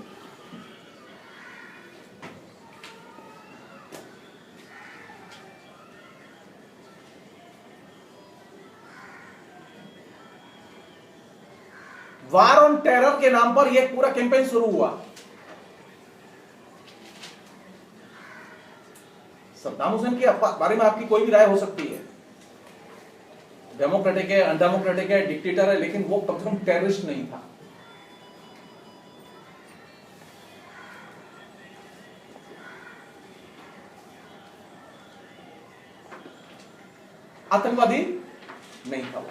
वार ऑन टेरर के नाम पर यह पूरा कैंपेन शुरू हुआ। सद्दाम हुसैन के बारे में आपकी कोई भी राय हो सकती है, डेमोक्रेटिक है, अनडेमोक्रेटिक है, डिक्टेटर है, लेकिन वो कम से कम टेररिस्ट नहीं था। आतंकवादी नहीं था वो।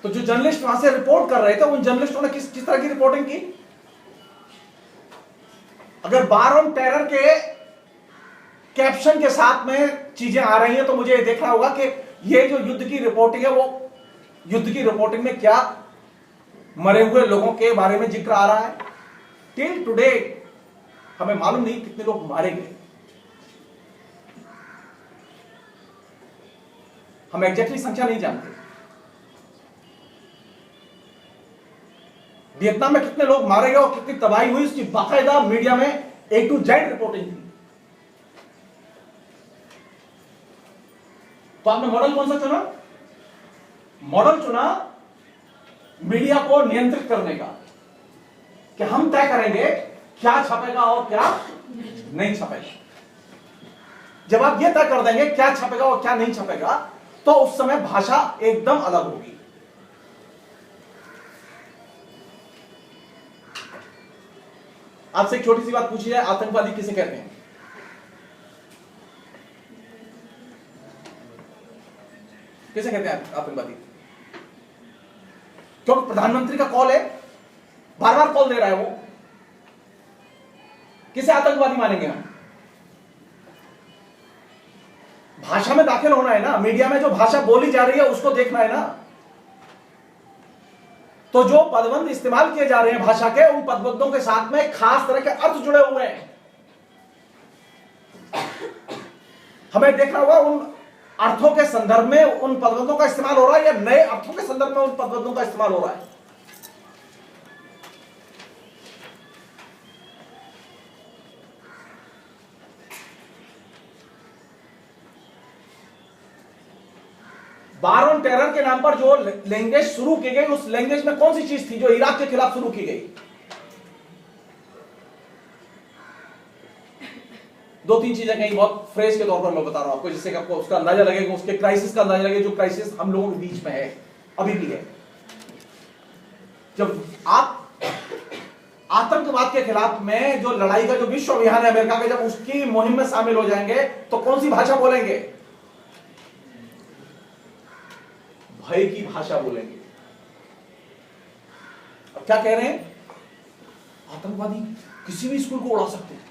तो जो जर्नलिस्ट वहां से रिपोर्ट कर रहे थे, उन जर्नलिस्टों ने किस तरह की रिपोर्टिंग की? अगर वार ऑन टेरर के कैप्शन के साथ में चीजें आ रही हैं, तो मुझे देखना होगा कि ये जो युद्ध की रिपोर्टिंग है, वो युद्ध की रिपोर्टिंग में क्या मरे हुए लोगों के बारे में जिक्र आ रहा है। टिल टुडे हमें मालूम नहीं कितने लोग मारे गए, हम एग्जैक्टली संख्या नहीं जानते। वियतनाम में कितने लोग मारे गए और कितनी तबाही हुई, उसकी बाकायदा मीडिया में A to Z रिपोर्टिंग थी। तो आपने मॉडल कौन सा चुना? मॉडल चुना मीडिया को नियंत्रित करने का, कि हम तय करेंगे क्या छपेगा और क्या नहीं छपेगा। जब आप ये तय कर देंगे क्या छपेगा और क्या नहीं छपेगा, तो उस समय भाषा एकदम अलग होगी। आपसे एक छोटी सी बात पूछी जाए, आतंकवादी किसे कहते हैं? किसे कहते हैं आतंकवादी? क्योंकि प्रधानमंत्री का कॉल है, बार बार कॉल दे रहा है वो, किसे आतंकवादी मानेंगे हम? भाषा में दाखिल होना है ना, मीडिया में जो भाषा बोली जा रही है उसको देखना है ना। तो जो पदबंध इस्तेमाल किए जा रहे हैं भाषा के, उन पदबंधों के साथ में खास तरह के अर्थ जुड़े हुए हैं। हमें देखना होगा उन अर्थों के संदर्भ में उन पदबंधों का इस्तेमाल हो रहा है या नए अर्थों के संदर्भ में उन पदबंधों का इस्तेमाल हो रहा है। वार ऑन टेरर के नाम पर जो लैंग्वेज शुरू की गई, उस लैंग्वेज में कौन सी चीज थी जो इराक के खिलाफ शुरू की गई? दो तीन चीजें कहीं बहुत फ्रेज के तौर पर मैं बता रहा हूं आपको, जिससे कि आपको उसका अंदाजा लगेगा, उसके क्राइसिस का अंदाजा लगेगा, जो क्राइसिस हम लोगों के बीच में है, अभी भी है। जब आप आतंकवाद के खिलाफ में जो लड़ाई का जो विश्व अभियान है अमेरिका के, जब उसकी मुहिम में शामिल हो जाएंगे तो कौन सी भाषा बोलेंगे? भय की भाषा बोलेंगे। अब क्या कह रहे हैं? आतंकवादी किसी भी स्कूल को उड़ा सकते हैं।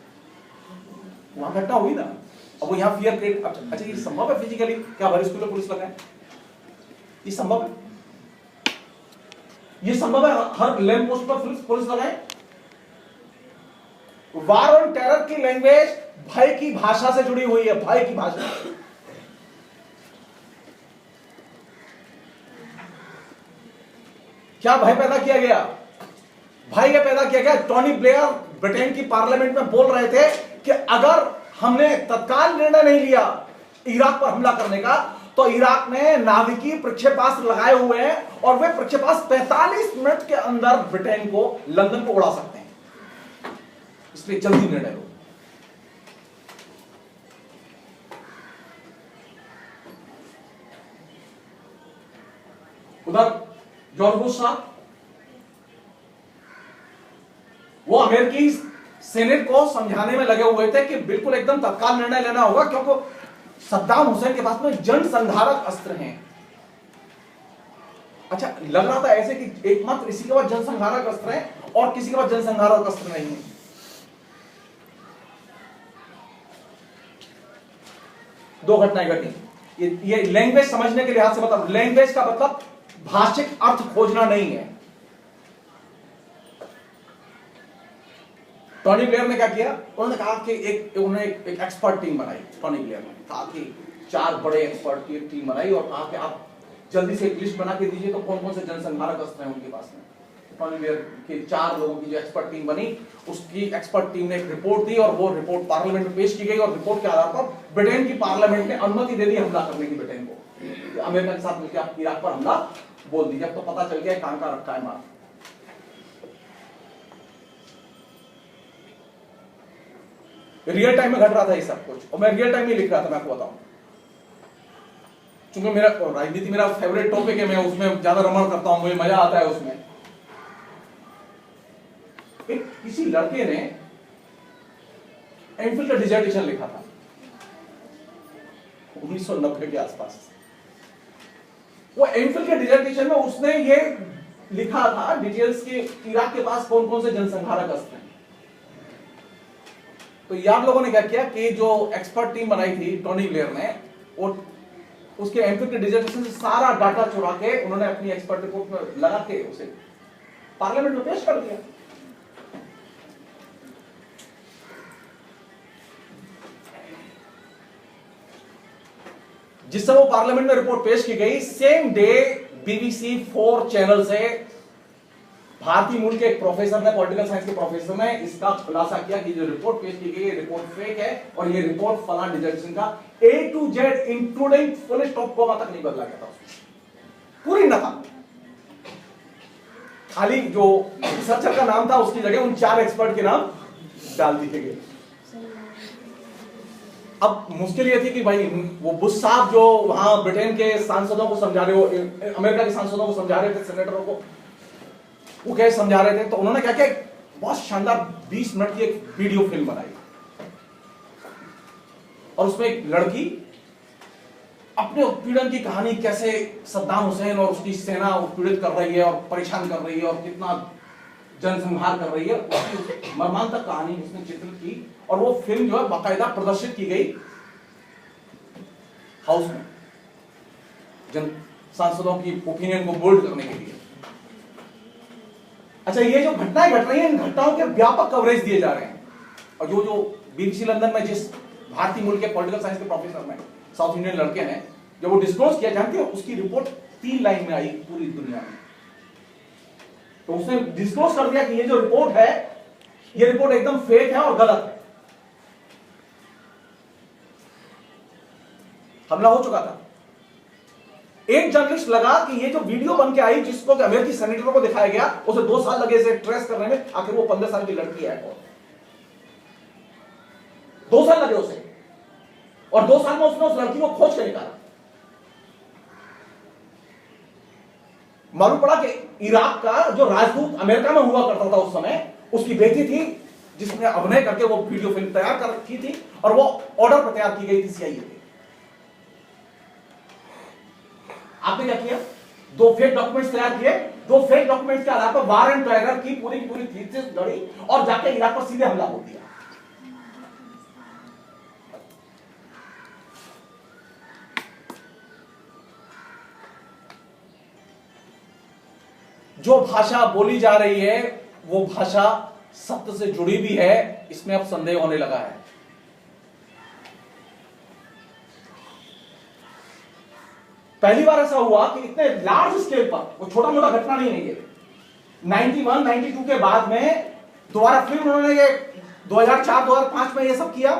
वहां घटना हुई ना, अब वो यहां फियर क्रिएट। अच्छा, ये संभव है फिजिकली? क्या हर स्कूल में पुलिस लगाए? ये संभव है? ये संभव है हर लैंप पोस्ट पर पुलिस लगाए? वार ऑन टेरर की लैंग्वेज भय की भाषा से जुड़ी हुई है, भय की भाषा। क्या भय पैदा किया गया? भय यह पैदा किया गया, टोनी ब्लेयर ब्रिटेन की पार्लियामेंट में बोल रहे थे कि अगर हमने तत्काल निर्णय नहीं लिया इराक पर हमला करने का, तो इराक में नाभिकीय प्रक्षेपास्त्र लगाए हुए हैं और वे प्रक्षेपास्त्र 45 मिनट के अंदर ब्रिटेन को, लंदन को उड़ा सकते हैं, इसलिए जल्दी निर्णय लो। उधर जॉर्ज बुश साहब, वो अमेरिकी सेनेट को समझाने में लगे हुए थे कि बिल्कुल एकदम तत्काल निर्णय लेना होगा, क्योंकि सद्दाम हुसैन के पास में जनसंहारक अस्त्र हैं। अच्छा, लग रहा था ऐसे कि एकमात्र इसी के पास जनसंहारक अस्त्र है और किसी के पास जनसंहारक अस्त्र नहीं है। दो घटनाएं घटी। ये लैंग्वेज समझने के लिहाज से बता, लैंग्वेज का मतलब भाषिक अर्थ खोजना नहीं है। टोनी ब्लेयर ने क्या किया? उन्होंने कहा कि एक एक्सपर्ट टीम बनाई। टोनी ब्लेयर ने कहा कि 4 बड़े एक्सपर्ट की एक टीम बनाई और कहा कि आप जल्दी से एक लिस्ट बना के दीजिए तो कौन कौन से जनसंहारक अस्त्र हैं उनके पास में। टोनी ब्लेयर के 4 लोगों की जो एक्सपर्ट टीम बनी, उसकी एक्सपर्ट टीम ने एक रिपोर्ट दी और वो रिपोर्ट पार्लियामेंट में पेश की गई और रिपोर्ट के आधार पर ब्रिटेन की पार्लियामेंट ने अनुमति दे दी हमला करने की ब्रिटेन को। अमेरिका के साथ मिलकर आप इराक पर हमला बोल दीजिए। अब तो पता चल गया कहां का रखा है मार। रियल टाइम में घट रहा था ये सब कुछ, और मैं रियल टाइम में लिख रहा था। मैं आपको बताऊं, चूंकि मेरा राजनीति मेरा फेवरेट टॉपिक है, मैं उसमें ज्यादा रमण करता हूं, मुझे मजा आता है उसमें। एक किसी लड़के ने एमफिल का डिसर्टेशन लिखा था 1990 के आसपास। वो एमफिल के डिसर्टेशन में उसने ये लिखा था डिटेल्स के, इराक के पास कौन कौन से जनसंहारक अस्त्र हैं। तो यार लोगों ने क्या किया कि जो एक्सपर्ट टीम बनाई थी टोनी ब्लेयर ने, वो उसके एमफिल के डिसर्टेशन से सारा डाटा चुरा के उन्होंने अपनी एक्सपर्ट रिपोर्ट में लगा के उसे पार्लियामेंट में पेश कर दिया। जिस समय वो पार्लियामेंट में रिपोर्ट पेश की गई, सेम डे BBC 4 चैनल से भारतीय मूल के एक प्रोफेसर ने, पॉलिटिकल साइंस के प्रोफेसर ने इसका खुलासा किया कि जो रिपोर्ट पेश की गई है रिपोर्ट फेक है और ये रिपोर्ट फलां डिसर्टेशन का A to Z including full stop comma तक नहीं बदला गया था, पूरी नकल। खाली जो रिसर्चर का नाम था उसकी जगह उन 4 एक्सपर्ट के नाम डाल दिए गए। अब मुश्किल ये थी कि भाई वो बुश साहब जो वहां ब्रिटेन के सांसदों को समझा रहे हो, अमेरिका के सांसदों को समझा रहे थे, सेनेटरों को, वो कैसे समझा रहे थे, तो उन्होंने क्या किया, बहुत शानदार 20 मिनट की एक वीडियो फिल्म बनाई और उसमें एक लड़की अपने उत्पीड़न की कहानी, कैसे सद्दाम हुसैन और उसकी सेना उत्पीड़ित कर रही है और परेशान कर रही है और कितना जनसंहार कर रही है, उसकी मर्मांतक कहानी उसने चित्रित की और वो फिल्म जो है बाकायदा प्रदर्शित की गई हाउस में, जन सांसदों की ओपिनियन को बोल्ड करने के लिए। अच्छा, ये जो घटनाएं घट रही हैं, इन घटनाओं के व्यापक कवरेज दिए जा रहे हैं और जो बीबीसी लंदन में जिस भारतीय मूल के पॉलिटिकल साइंस के प्रोफेसर में साउथ इंडियन लड़के हैं, जब वो डिस्क्लोज किया, जानते हो उसकी रिपोर्ट 3 लाइन में आई पूरी दुनिया में। तो उसने डिस्क्लोज कर दिया कि ये जो रिपोर्ट है, ये रिपोर्ट एकदम फेक है और गलत है। हमला हो चुका था। एक जर्नलिस्ट लगा कि ये जो वीडियो बन के आई, जिसको अमेरिकी सेनेटर को दिखाया गया, उसे 2 साल लगे इसे ट्रेस करने में, आखिर वो 15 साल की लड़की है कौन? 2 साल लगे उसे, और 2 साल में उसने उस लड़की को खोज के निकाला। मालूम पड़ा कि इराक का जो राजदूत अमेरिका में हुआ करता था उस समय, उसकी बेटी थी जिसने अभिनय करके वो वीडियो फिल्म तैयार कर रखी थी और वो ऑर्डर पर तैयार की गई थी सीआईए के। आपने क्या किया? 2 फेक डॉक्यूमेंट्स तैयार किए, 2 फेक डॉक्यूमेंट्स के आधार पर वार एंड ट्रायल की पूरी थीसिस गढ़ी और जाके इराक पर सीधे हमला हो दिया। जो भाषा बोली जा रही है वो भाषा सत्य से जुड़ी भी है, इसमें अब संदेह होने लगा है। पहली बार ऐसा हुआ कि इतने लार्ज स्केल पर, वो छोटा मोटा घटना नहीं है ये, 91, 92 के बाद में दोबारा फिर उन्होंने ये 2004, 2005 में ये सब किया,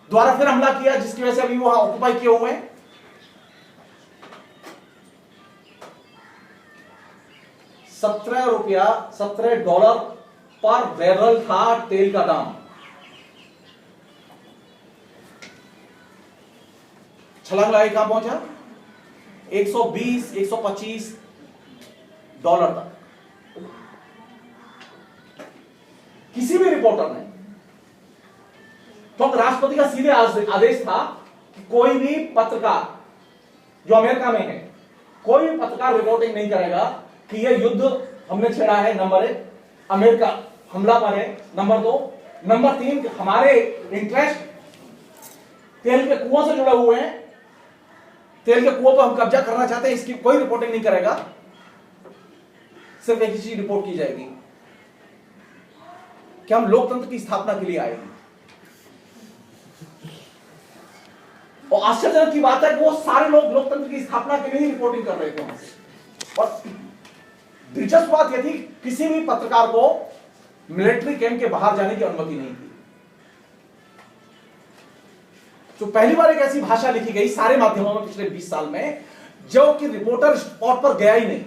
दोबारा फिर हमला किया, जिसकी वजह से अभी वहां ऑक्युपाई किए हुए हैं। $17 पर बैरल था तेल का दाम। छलांग लगाई, कहां पहुंचा? 120, $125 तक। किसी भी रिपोर्टर ने, तो राष्ट्रपति का सीधे आदेश था कि कोई भी पत्रकार जो अमेरिका में है, कोई भी पत्रकार रिपोर्टिंग नहीं करेगा कि यह युद्ध हमने छेड़ा है, नंबर 1, अमेरिका हमला पर है, नंबर 2, नंबर 3, हमारे इंटरेस्ट तेल के कुओं से जुड़े हुए हैं, तेल के कुओं पर हम कब्जा करना चाहते हैं, इसकी कोई रिपोर्टिंग नहीं करेगा। सिर्फ एक ही चीज रिपोर्ट की जाएगी कि हम लोकतंत्र की स्थापना के लिए आए हैं। और आश्चर्यजनक की बात है कि वो सारे लोग लोकतंत्र की स्थापना के लिए ही रिपोर्टिंग कर रहे थे वहां से। और दिलचस्प बात यह थी, किसी भी पत्रकार को मिलिट्री कैंप के बाहर जाने की अनुमति नहीं थी। तो पहली बार एक ऐसी भाषा लिखी गई सारे माध्यमों में पिछले 20 साल में, जो कि रिपोर्टर स्पॉट पर गया ही नहीं,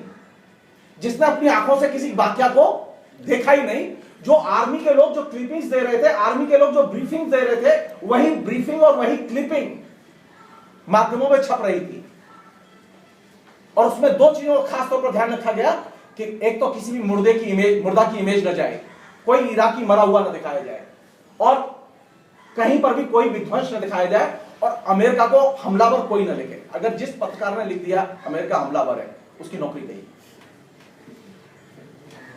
जिसने अपनी आंखों से किसी वाक्या को देखा ही नहीं। जो आर्मी के लोग जो क्लिपिंग्स दे रहे थे, आर्मी के लोग जो ब्रीफिंग दे रहे थे, वही ब्रीफिंग और वही क्लिपिंग माध्यमों में छप रही थी। और उसमें 2 चीजों का खास तौर पर ध्यान रखा गया कि एक तो किसी भी मुर्दा की इमेज न जाए, कोई इराकी मरा हुआ न दिखाया जाए, और कहीं पर भी कोई विध्वंस न दिखाया जाए, और अमेरिका को हमलावर कोई न लिखे। अगर जिस पत्रकार ने लिख दिया अमेरिका हमलावर है, उसकी नौकरी गई।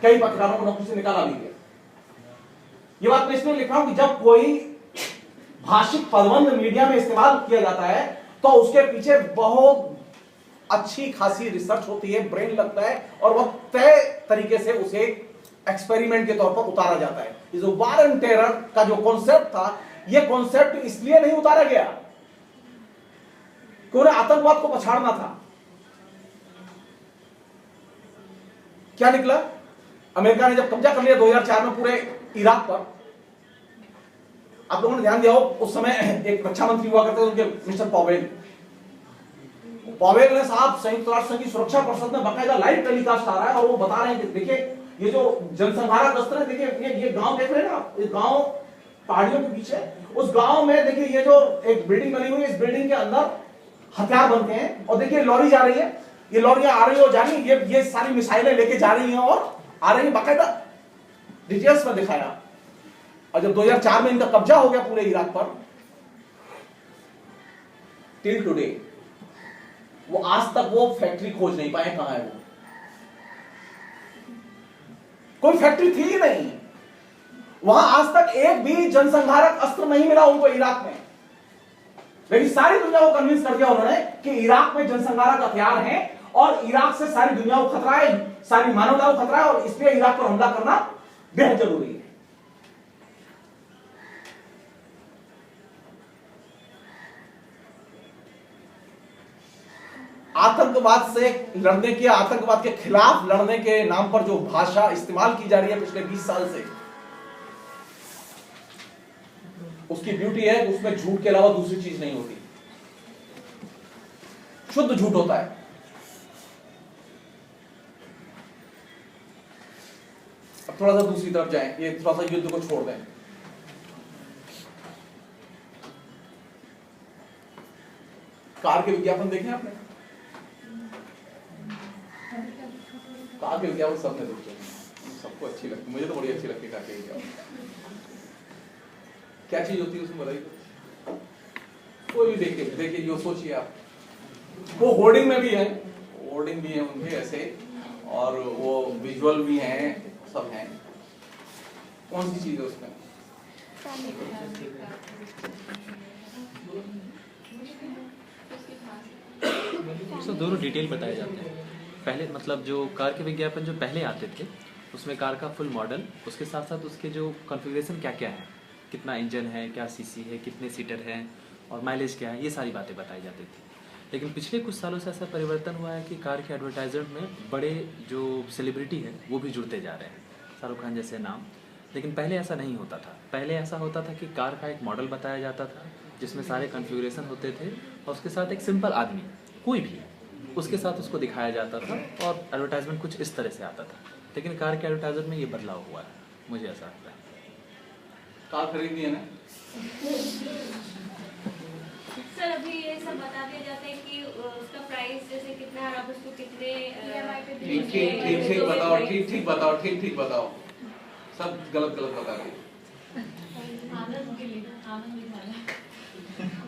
कई पत्रकारों को नौकरी से निकाला भी गया। ये बात मैं इसलिए लिख रहा हूं कि जब कोई भाषिक पदबंध मीडिया में इस्तेमाल किया जाता है तो उसके पीछे बहुत अच्छी खासी रिसर्च होती है, ब्रेन लगता है, और वह तय तरीके से उसे एक्सपेरिमेंट के तौर पर उतारा जाता है। ये जो वार एंड टेरर का जो कॉन्सेप्ट था, यह कॉन्सेप्ट इसलिए नहीं उतारा गया कि उन्हें आतंकवाद को पछाड़ना था। क्या निकला? अमेरिका ने जब कब्जा कर लिया 2004 में पूरे इराक पर, आप लोगों ने ध्यान दिया हो, उस समय एक रक्षा मंत्री हुआ करते थे उनके, मिस्टर पॉवेल, पॉवेल ने साहब संयुक्त राष्ट्र संघ की सुरक्षा परिषद में बकायदा लाइव टेलीकास्ट आ रहा है और वो बता रहे हैं कि देखिए ये जो जनसंहारक अस्त्र है, देखिए ये गांव देख रहे हैं ना आप, ये गांव पहाड़ियों के पीछे, उस गांव में देखिए ये जो एक बिल्डिंग बनी हुई है, इस बिल्डिंग के अंदर हथियार बनते हैं और देखिए लॉरी जा रही है, ये लॉरियां आ रही है और जा रही है, ये सारी मिसाइलें लेके जा रही हैं और आ रही है, बकायदा डिटेल्स में दिखाया। और जब 2004 में इनका कब्जा हो गया पूरे इराक पर, टिल टुडे वो आज तक वो फैक्ट्री खोज नहीं पाए कहां है वो। कोई फैक्ट्री थी ही नहीं वहां, आज तक एक भी जनसंहारक अस्त्र नहीं मिला उनको इराक में। लेकिन सारी दुनिया को कन्विंस कर दिया उन्होंने कि इराक में जनसंहारक हथियार हैं और इराक से सारी दुनिया को खतरा है, सारी मानवता को खतरा है और इसलिए इराक पर हमला करना बेहद जरूरी है। आतंकवाद से लड़ने के, आतंकवाद के खिलाफ लड़ने के नाम पर जो भाषा इस्तेमाल की जा रही है पिछले 20 साल से, उसकी ब्यूटी है कि उसमें झूठ के अलावा दूसरी चीज नहीं होती, शुद्ध झूठ होता है। अब थोड़ा सा दूसरी तरफ जाएं, ये थोड़ा सा युद्ध को छोड़ दें। कार के विज्ञापन देखे आपने? कार के विज्ञापन सबने देखे, सबको अच्छी लगती, मुझे तो बड़ी अच्छी लगती है कार के विज्ञापन। क्या चीज होती है उसमें बताइए? कोई भी देखिए यो सोचिए आप, वो होर्डिंग में भी है, होर्डिंग भी है उनके ऐसे, और वो विजुअल भी हैं, सब हैं। कौन सी चीज है उसमें? सो दोनों डिटेल बताए जाते हैं। पहले मतलब जो कार के विज्ञापन जो पहले आते थे उसमें कार का फुल मॉडल, उसके साथ साथ उसके जो कॉन्फ़िगरेशन क्या क्या है, कितना इंजन है, क्या सीसी है, कितने सीटर हैं और माइलेज क्या है, ये सारी बातें बताई जाती थी। लेकिन पिछले कुछ सालों से ऐसा परिवर्तन हुआ है कि कार के एडवर्टाइजमेंट में बड़े जो सेलिब्रिटी है वो भी जुड़ते जा रहे हैं, शाहरुख खान जैसे नाम। लेकिन पहले ऐसा नहीं होता था। पहले ऐसा होता था कि कार का एक मॉडल बताया जाता था जिसमें सारे कॉन्फ़िगरेशन होते थे और उसके साथ एक सिंपल आदमी कोई भी उसके साथ उसको दिखाया जाता था और एडवर्टाइजमेंट कुछ इस तरह से आता था। लेकिन कार के एडवर्टाइजमेंट में ये बदलाव हुआ है, मुझे ऐसा लगता है। कार खरीदनी है ना? सर अभी ये सब बता दिया जाता है कि उसका प्राइस जैसे कितना है, आप उसको कितने ठीक बताओ, ठीक बताओ, ठीक बताओ, सब गलत बता रहे हैं।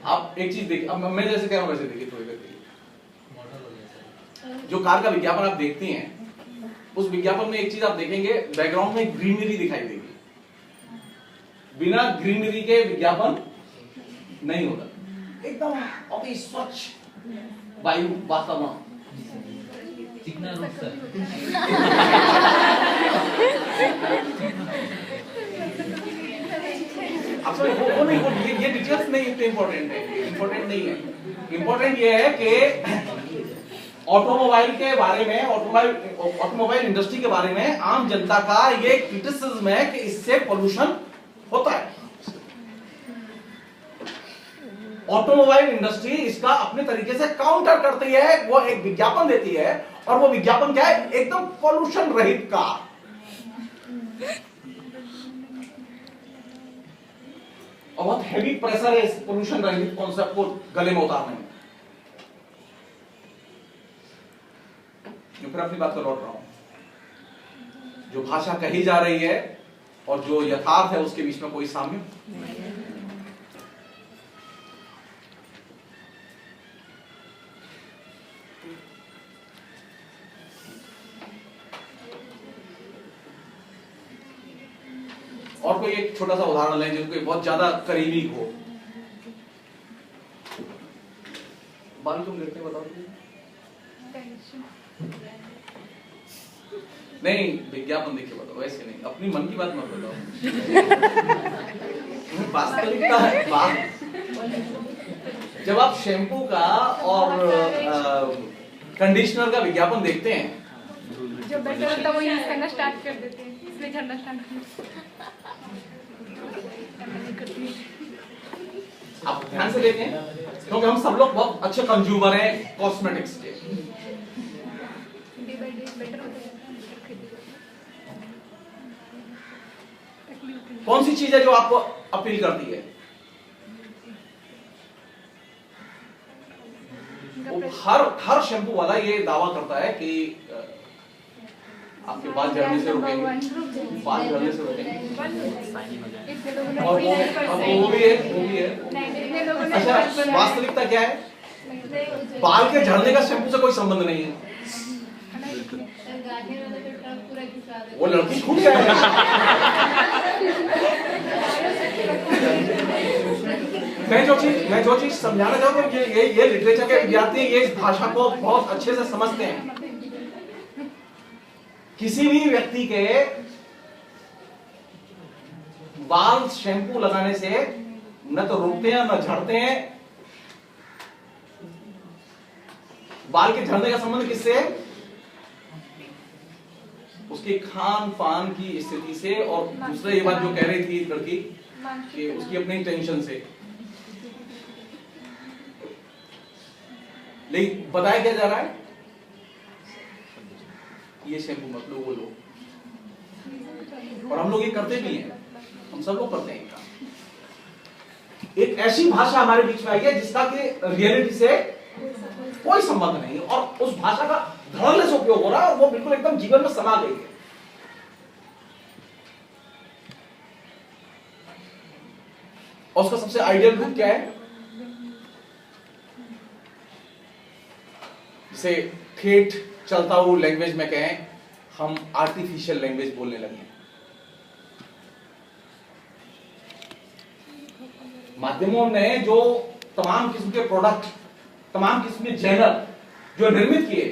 आप एक चीज देखिए, अब मैं जैसे कह रहा हूँ वैसे देखिए, थोड़ी देर देखिए। जो कार का विज्ञापन आप देखती हैं, उस विज्ञापन में एक चीज आप देखेंगे, बैकग्राउंड में ग्रीनरी दिखाई देगी। बिना ग्रीनरी के विज्ञापन नहीं होता, एकदम अति स्वच्छ वायु वातावरण, चिकना रूप सर। अब वो नहीं, ये डिटेल्स नहीं इतने इंपॉर्टेंट है, इंपॉर्टेंट नहीं है। इंपॉर्टेंट ये है कि ऑटोमोबाइल के बारे में, ऑटोमोबाइल इंडस्ट्री के बारे में आम जनता का ये क्रिटिसिज्म है कि इससे पोल्यूशन होता है। ऑटोमोबाइल इंडस्ट्री इसका अपने तरीके से काउंटर करती है, वो एक विज्ञापन देती है और वो विज्ञापन क्या है? एकदम पोल्यूशन रहित कार। और बहुत हेवी प्रेशर है इस पोल्यूशन रहित कॉन्सेप्ट को गले में उतारने में। फिर अपनी बात पर लौट रहा हूं, जो भाषा कही जा रही है और जो यथार्थ है उसके बीच में कोई साम्य और कोई एक छोटा सा उदाहरण लें जिनको बहुत ज्यादा करीबी हो। बाल तुम गिरते बताओ। नहीं, विज्ञापन देख के बताओ, वैसे नहीं, अपनी मन की बात मत बताओ। वास्तविकता है बात। जब आप शैम्पू का और कंडीशनर का विज्ञापन देखते हैं, जो बेटर होता है वो यूज करना स्टार्ट कर देते हैं, इसलिए झड़ना स्टार्ट आप ध्यान से देखें, क्योंकि हम सब लोग बहुत अच्छे कंज्यूमर हैं कॉस्मेटिक्स के। डे बाय डे बेटर होता जाता है तकलीफ। कौन सी चीज है जो आपको अपील करती है? हर शैम्पू वाला ये दावा करता है कि आपके बाल झड़ने से रोकेंगे, बाल झड़ने से रोकेंगे। इतने लोगों ने और वो भी है, वो भी है। इतने लोगों ने अच्छा, वास्तविकता क्या है? बाल के झड़ने का शैम्पू से कोई संबंध नहीं है। वो लड़की खुद कह रही है। मैं जो चीज समझाना चाहूँ ये लिटरेचर के विद्यार्थी ये इस भाषा को बहुत अच्छे से समझते हैं। किसी भी व्यक्ति के बाल शैम्पू लगाने से न तो रुकते हैं न झड़ते हैं। बाल के झड़ने का संबंध किससे है? उसके खान पान की स्थिति से, और दूसरा ये बात जो कह रही थी लड़की कि उसकी अपनी टेंशन से। लेकिन बताया क्या जा रहा है? ये शैम्पू मत लो, वो लो। और हम लोग ये करते भी हैं, हम सब लोग करते हैं। एक ऐसी भाषा हमारे बीच में आई है जिसका कि रियलिटी से कोई संबंध नहीं, और उस भाषा का धड़ल्ले से उपयोग हो रहा है और वो बिल्कुल एकदम जीवन में समा गई है। और उसका सबसे आइडियल रूप क्या है? जिसे ठेठ चलता हुआ लैंग्वेज में कहें, हम आर्टिफिशियल लैंग्वेज बोलने लगे। माध्यमों ने जो तमाम किस्म के प्रोडक्ट, तमाम किस्म के जैनर जो निर्मित किए,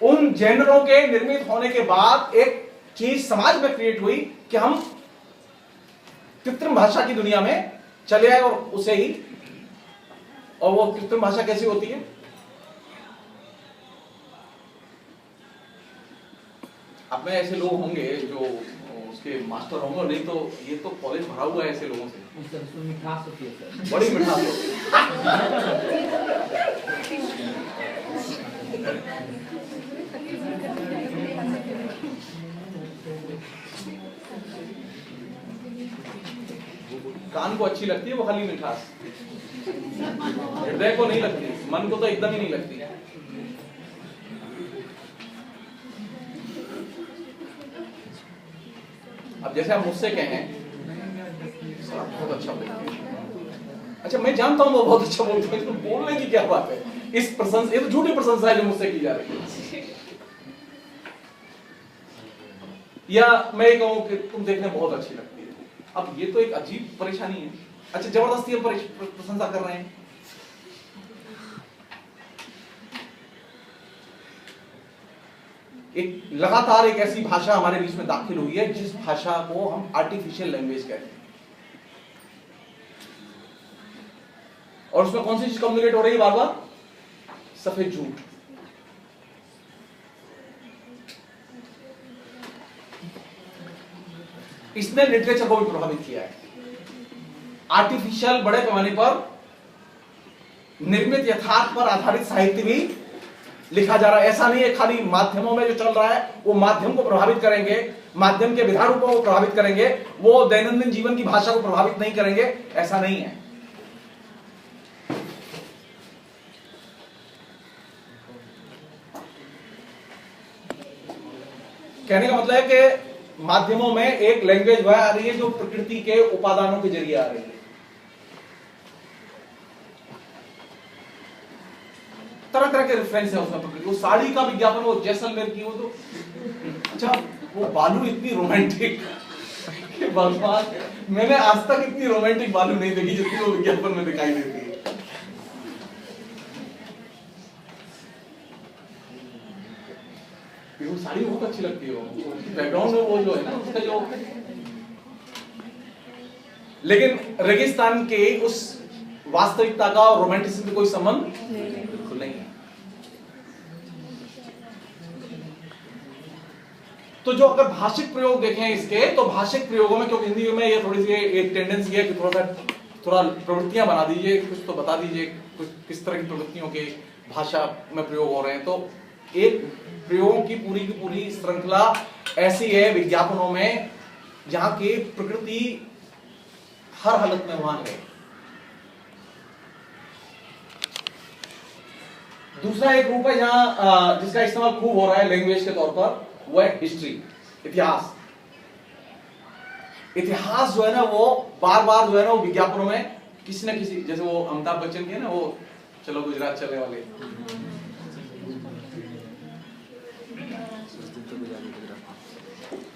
उन जैनरों के निर्मित होने के बाद एक चीज समाज में क्रिएट हुई कि हम कृत्रिम भाषा की दुनिया में चले आए और उसे ही। और वो कृत्रिम भाषा कैसी होती है? अब में ऐसे लोग होंगे जो उसके मास्टर होंगे, नहीं तो ये तो कॉलेज भरा हुआ है ऐसे लोगों से। मिठास होती है सर, बड़ी मिठास होती है। कान को अच्छी लगती है वो खाली मिठास, हृदय को नहीं लगती, मन को तो एकदम ही नहीं लगती। अब जैसे आप मुझसे कहें सर आप बहुत अच्छा बोलते हैं, अच्छा मैं जानता हूं वो बहुत अच्छा बोलते हैं, बोलने की क्या बात है? इस प्रशंसा, ये तो झूठी प्रशंसा है जो मुझसे की जा रही है। या मैं ये कहूं कि तुम देखने बहुत अच्छी लगती है, अब ये तो एक अजीब परेशानी है। अच्छा जबरदस्ती हम प्रशंसा कर रहे हैं। एक लगातार एक ऐसी भाषा हमारे बीच में दाखिल हुई है जिस भाषा को हम आर्टिफिशियल लैंग्वेज कहते हैं। और उसमें कौन सी चीज कम्युनिकेट हो रही है बार बार? सफेद झूठ। इसने लिटरेचर को भी प्रभावित किया है। आर्टिफिशियल बड़े पैमाने पर निर्मित यथार्थ पर आधारित साहित्य भी लिखा जा रहा है। ऐसा नहीं है खाली माध्यमों में जो चल रहा है वो माध्यम को प्रभावित करेंगे, माध्यम के विधा रूपों को प्रभावित करेंगे, वो दैनंदिन जीवन की भाषा को प्रभावित नहीं करेंगे, ऐसा नहीं है। कहने का मतलब है कि माध्यमों में एक लैंग्वेज वह आ रही है जो प्रकृति के उपादानों के जरिए आ रही है। तरह तरह के रेफरेंस है उसमें प्रकृति। वो साड़ी का विज्ञापन, वो जैसलमेर की, वो तो अच्छा वो बालू इतनी रोमांटिक कि भगवान, मैंने आज तक इतनी रोमांटिक बालू नहीं देखी जितनी वो विज्ञापन में दिखाई देती है। वो साड़ी बहुत अच्छी लगती है, वो बैकग्राउंड में वो जो है ना उसका जो, लेकिन रेगिस्तान के उस वास्तविकता का और रोमांटिसिज्म का कोई संबंध बिल्कुल नहीं है। तो जो अगर भाषिक प्रयोग देखें इसके, तो भाषिक प्रयोगों में, क्योंकि हिंदी में ये थोड़ी सी एक टेंडेंसी है कि थोड़ा सा थोड़ा प्रवृत्तियां बना दीजिए, कुछ तो बता दीजिए कुछ किस तरह की प्रवृत्तियों के भाषा में प्रयोग हो रहे हैं। तो एक प्रयोगों की पूरी श्रृंखला ऐसी है विज्ञापनों में जहां की प्रकृति हर हालत में वहां है। दूसरा एक रूप है जहां जिसका इस्तेमाल खूब हो रहा है लैंग्वेज के तौर पर, वो है हिस्ट्री, इतिहास। इतिहास जो है ना वो बार बार जो है ना वो विज्ञापनों में किसी न किसी, जैसे वो अमिताभ बच्चन के ना वो चलो गुजरात चलने वाले,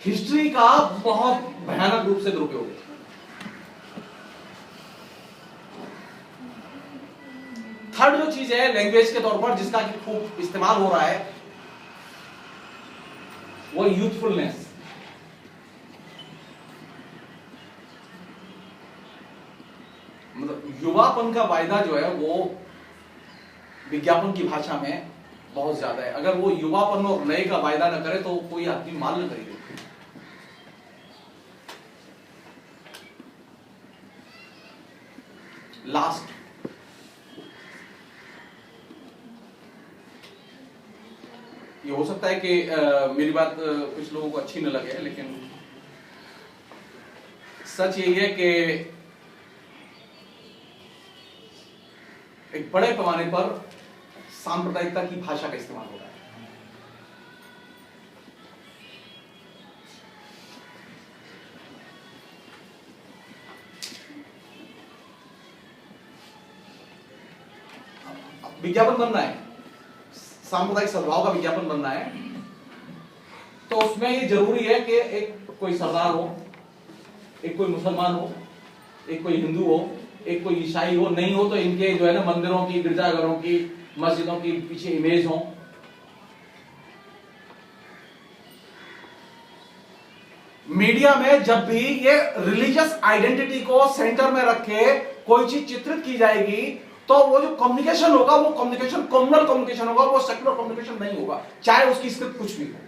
हिस्ट्री का बहुत भयानक रूप से दुरुपयोग है। थर्ड जो चीज है लैंग्वेज के तौर पर जिसका कि खूब इस्तेमाल हो रहा है वो यूथफुलनेस। मतलब युवापन का वायदा जो है वो विज्ञापन की भाषा में बहुत ज्यादा है। अगर वो युवापन और नए का वायदा न करे तो कोई आदमी माल न खरीदे। लास्ट ये हो सकता है कि मेरी बात कुछ लोगों को अच्छी न लगे, लेकिन सच यही है कि एक बड़े पैमाने पर सांप्रदायिकता की भाषा का इस्तेमाल हो रहा है। विज्ञापन बनना है, सांप्रदायिक सद्भाव का विज्ञापन बनना है, तो उसमें ये जरूरी है कि एक कोई सरदार हो, एक कोई मुसलमान हो, एक कोई हिंदू हो, एक कोई ईसाई हो। नहीं हो तो इनके जो है ना मंदिरों की, गिरजाघरों की, मस्जिदों की पीछे इमेज हो। मीडिया में जब भी ये रिलीजियस आइडेंटिटी को सेंटर में रखे कोई चीज चित्रित की जाएगी तो वो जो कम्युनिकेशन होगा वो कम्युनिकेशन कम्युनल कम्युनिकेशन होगा, वो सेक्युलर कम्युनिकेशन नहीं होगा, चाहे उसकी स्क्रिप्ट कुछ भी हो।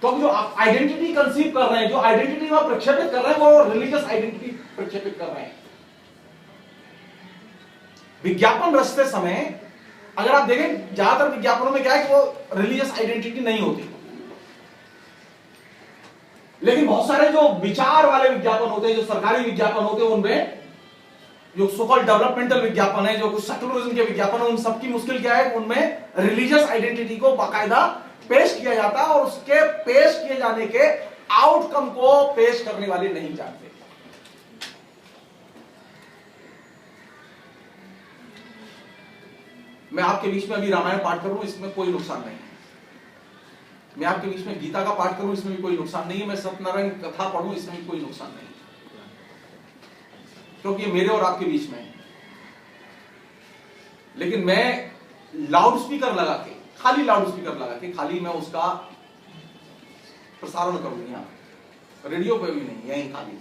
तो जो आप आइडेंटिटी कंसीव कर रहे हैं, जो आइडेंटिटी वहां प्रक्षेपित कर रहे हैं, वो रिलीजियस आइडेंटिटी प्रक्षेपित कर रहे हैं। विज्ञापन रचते समय अगर आप देखें ज्यादातर विज्ञापनों में क्या है कि वो रिलीजियस आइडेंटिटी नहीं होती, लेकिन बहुत सारे जो विचार वाले विज्ञापन होते हैं, जो सरकारी विज्ञापन होते हैं, उनमें जो सोकॉल्ड डेवलपमेंटल विज्ञापन है, जो कुछ सेक्युलरिज्म के विज्ञापन है, उन सबकी मुश्किल क्या है, उनमें रिलीजियस आइडेंटिटी को बाकायदा पेश किया जाता है और उसके पेश किए जाने के आउटकम को पेश करने वाले नहीं जानते। मैं आपके बीच में अभी रामायण पाठ करूं, इसमें कोई नुकसान नहीं है। मैं आपके बीच में गीता का पाठ करूं, इसमें भी कोई नुकसान नहीं है। मैं सत्यनारायण कथा पढ़ूं, इसमें भी कोई नुकसान नहीं है, क्योंकि मेरे और आपके बीच में है। लेकिन मैं लाउड स्पीकर लगा के, खाली लाउड स्पीकर लगा के खाली मैं उसका प्रसारण करूं, यहां रेडियो पे भी नहीं, यहीं खाली,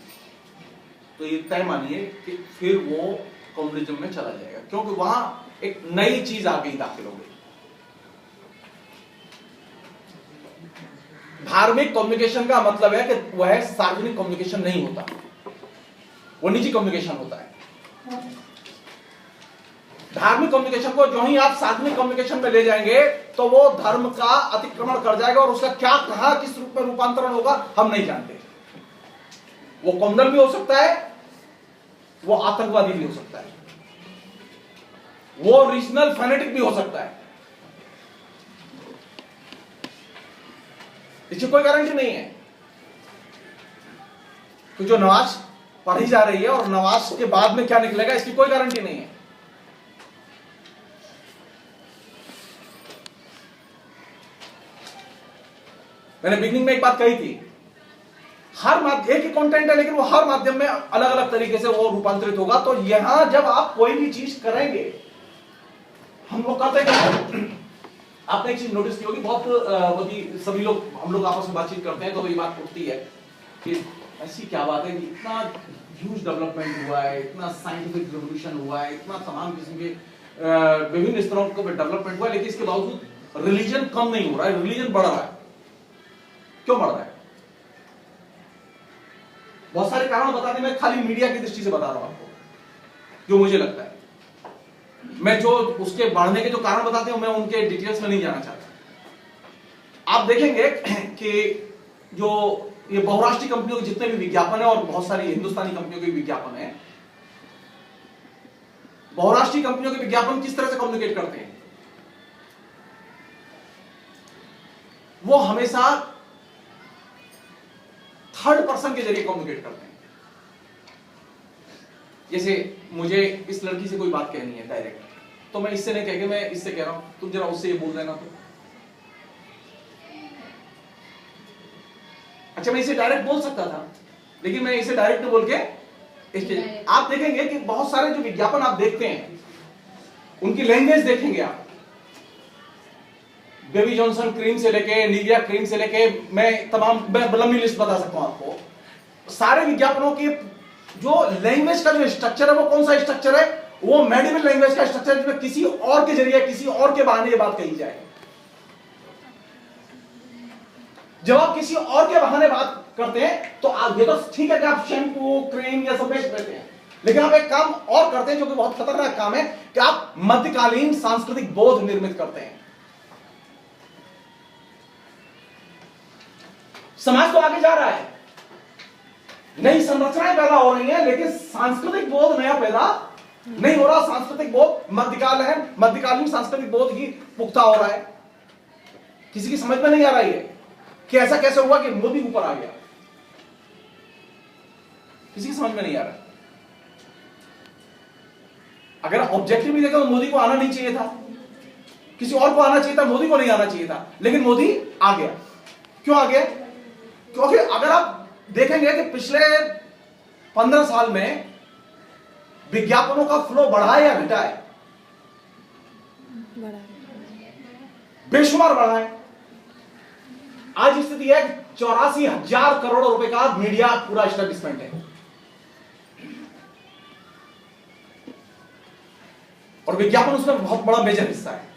तो ये तय मानिए कि फिर वो कम्युनिज्म में चला जाएगा, क्योंकि वहां एक नई चीज आ गई, दाखिल हो गई। धार्मिक कम्युनिकेशन का मतलब है कि वह सार्वजनिक कम्युनिकेशन नहीं होता, वो निजी कम्युनिकेशन होता है। धार्मिक कम्युनिकेशन को जो ही आप सार्वजनिक कम्युनिकेशन में ले जाएंगे तो वो धर्म का अतिक्रमण कर जाएगा और उसका क्या कहां किस रूप में रूपांतरण होगा हम नहीं जानते। वो कम्युनल भी हो सकता है, वो आतंकवादी भी हो सकता है, वो रीजनल फैनेटिक भी हो सकता है। इसकी कोई गारंटी नहीं है कि जो नमाज पढ़ी जा रही है और नमाज के बाद में क्या निकलेगा, इसकी कोई गारंटी नहीं है। मैंने बिगिनिंग में एक बात कही थी, हर माध्यम एक ही कंटेंट है, लेकिन वो हर माध्यम में अलग अलग तरीके से वो रूपांतरित होगा। तो यहां जब आप कोई भी चीज करेंगे, हम लोग कहते हैं, आपने एक चीज नोटिस की होगी, बहुत सभी लोग, हम लोग आपस में बातचीत करते हैं तो ये बात उठती है कि ऐसी क्या बात है कि इतना ह्यूज डेवलपमेंट हुआ है, इतना साइंटिफिक रिवोल्यूशन हुआ है, इतना तमाम किस्म के विभिन्न स्तरों पर डेवलपमेंट हुआ है, लेकिन इसके बावजूद रिलीजन कम नहीं हो रहा है, रिलीजन बढ़ रहा है। क्यों बढ़ रहा है? बहुत सारे कारण बताते हैं, मैं खाली मीडिया की दृष्टि से बता रहा हूं आपको जो मुझे लगता है। मैं जो उसके बढ़ने के जो कारण बताते हैं मैं उनके डिटेल्स में नहीं जाना चाहता। आप देखेंगे कि जो ये बहुराष्ट्रीय कंपनियों के जितने भी विज्ञापन है और बहुत सारी हिंदुस्तानी कंपनियों के विज्ञापन है, बहुराष्ट्रीय कंपनियों के विज्ञापन किस तरह से कम्युनिकेट करते हैं? वो हमेशा थर्ड पर्सन के जरिए कम्युनिकेट करते हैं। जैसे मुझे इस लड़की से कोई बात कहनी है डायरेक्ट, तो मैं इससे नहीं कह के मैं इससे कह रहा हूं तुम जरा उससे ये बोल देना। तो अच्छा, मैं इसे डायरेक्ट बोल सकता था, लेकिन मैं इसे डायरेक्ट बोल के इसके आप देखेंगे कि बहुत सारे जो विज्ञापन आप देखते हैं उनकी लैंग्वेज देखेंगे आप। बेबी जॉनसन क्रीम से लेके निविया क्रीम से लेके मैं लंबी लिस्ट बता सकता हूं आपको। सारे विज्ञापनों की जो लैंग्वेज का जो स्ट्रक्चर है वो कौन सा स्ट्रक्चर है? वो मेडिकल लैंग्वेज का स्ट्रक्चर जिसमें किसी और के जरिए किसी और के बहाने ये बात कही जाए। जब आप किसी और के बहाने बात करते हैं तो आप ये तो ठीक है कि आप शैम्पू क्रीम या सब बेच देते हैं, लेकिन आप एक काम और करते हैं जो कि बहुत खतरनाक काम है कि आप मध्यकालीन सांस्कृतिक बोध निर्मित करते हैं। समाज तो आगे जा रहा है, नई संरचनाएं पैदा हो रही हैं, लेकिन सांस्कृतिक बोध नया पैदा नहीं हो रहा। सांस्कृतिक बोध मध्यकालीन सांस्कृतिक बोध ही पुख्ता हो रहा है। किसी की समझ में नहीं आ रही है कि ऐसा कैसे हुआ कि मोदी ऊपर आ गया। किसी की समझ में नहीं आ रहा। अगर ऑब्जेक्टिवली देखो तो मोदी को आना नहीं चाहिए था, किसी और को आना चाहिए था, मोदी को नहीं आना चाहिए था, लेकिन मोदी आ गया। क्यों आ गया? क्योंकि अगर आप देखेंगे कि पिछले 15 साल में विज्ञापनों का फ्लो बढ़ा है या घटा है? बेशुमार बढ़ा है। आज स्थिति है 84,000 करोड़ रुपए का मीडिया पूरा एस्टेब्लिशमेंट है, और विज्ञापन उसमें बहुत बड़ा मेजर हिस्सा है।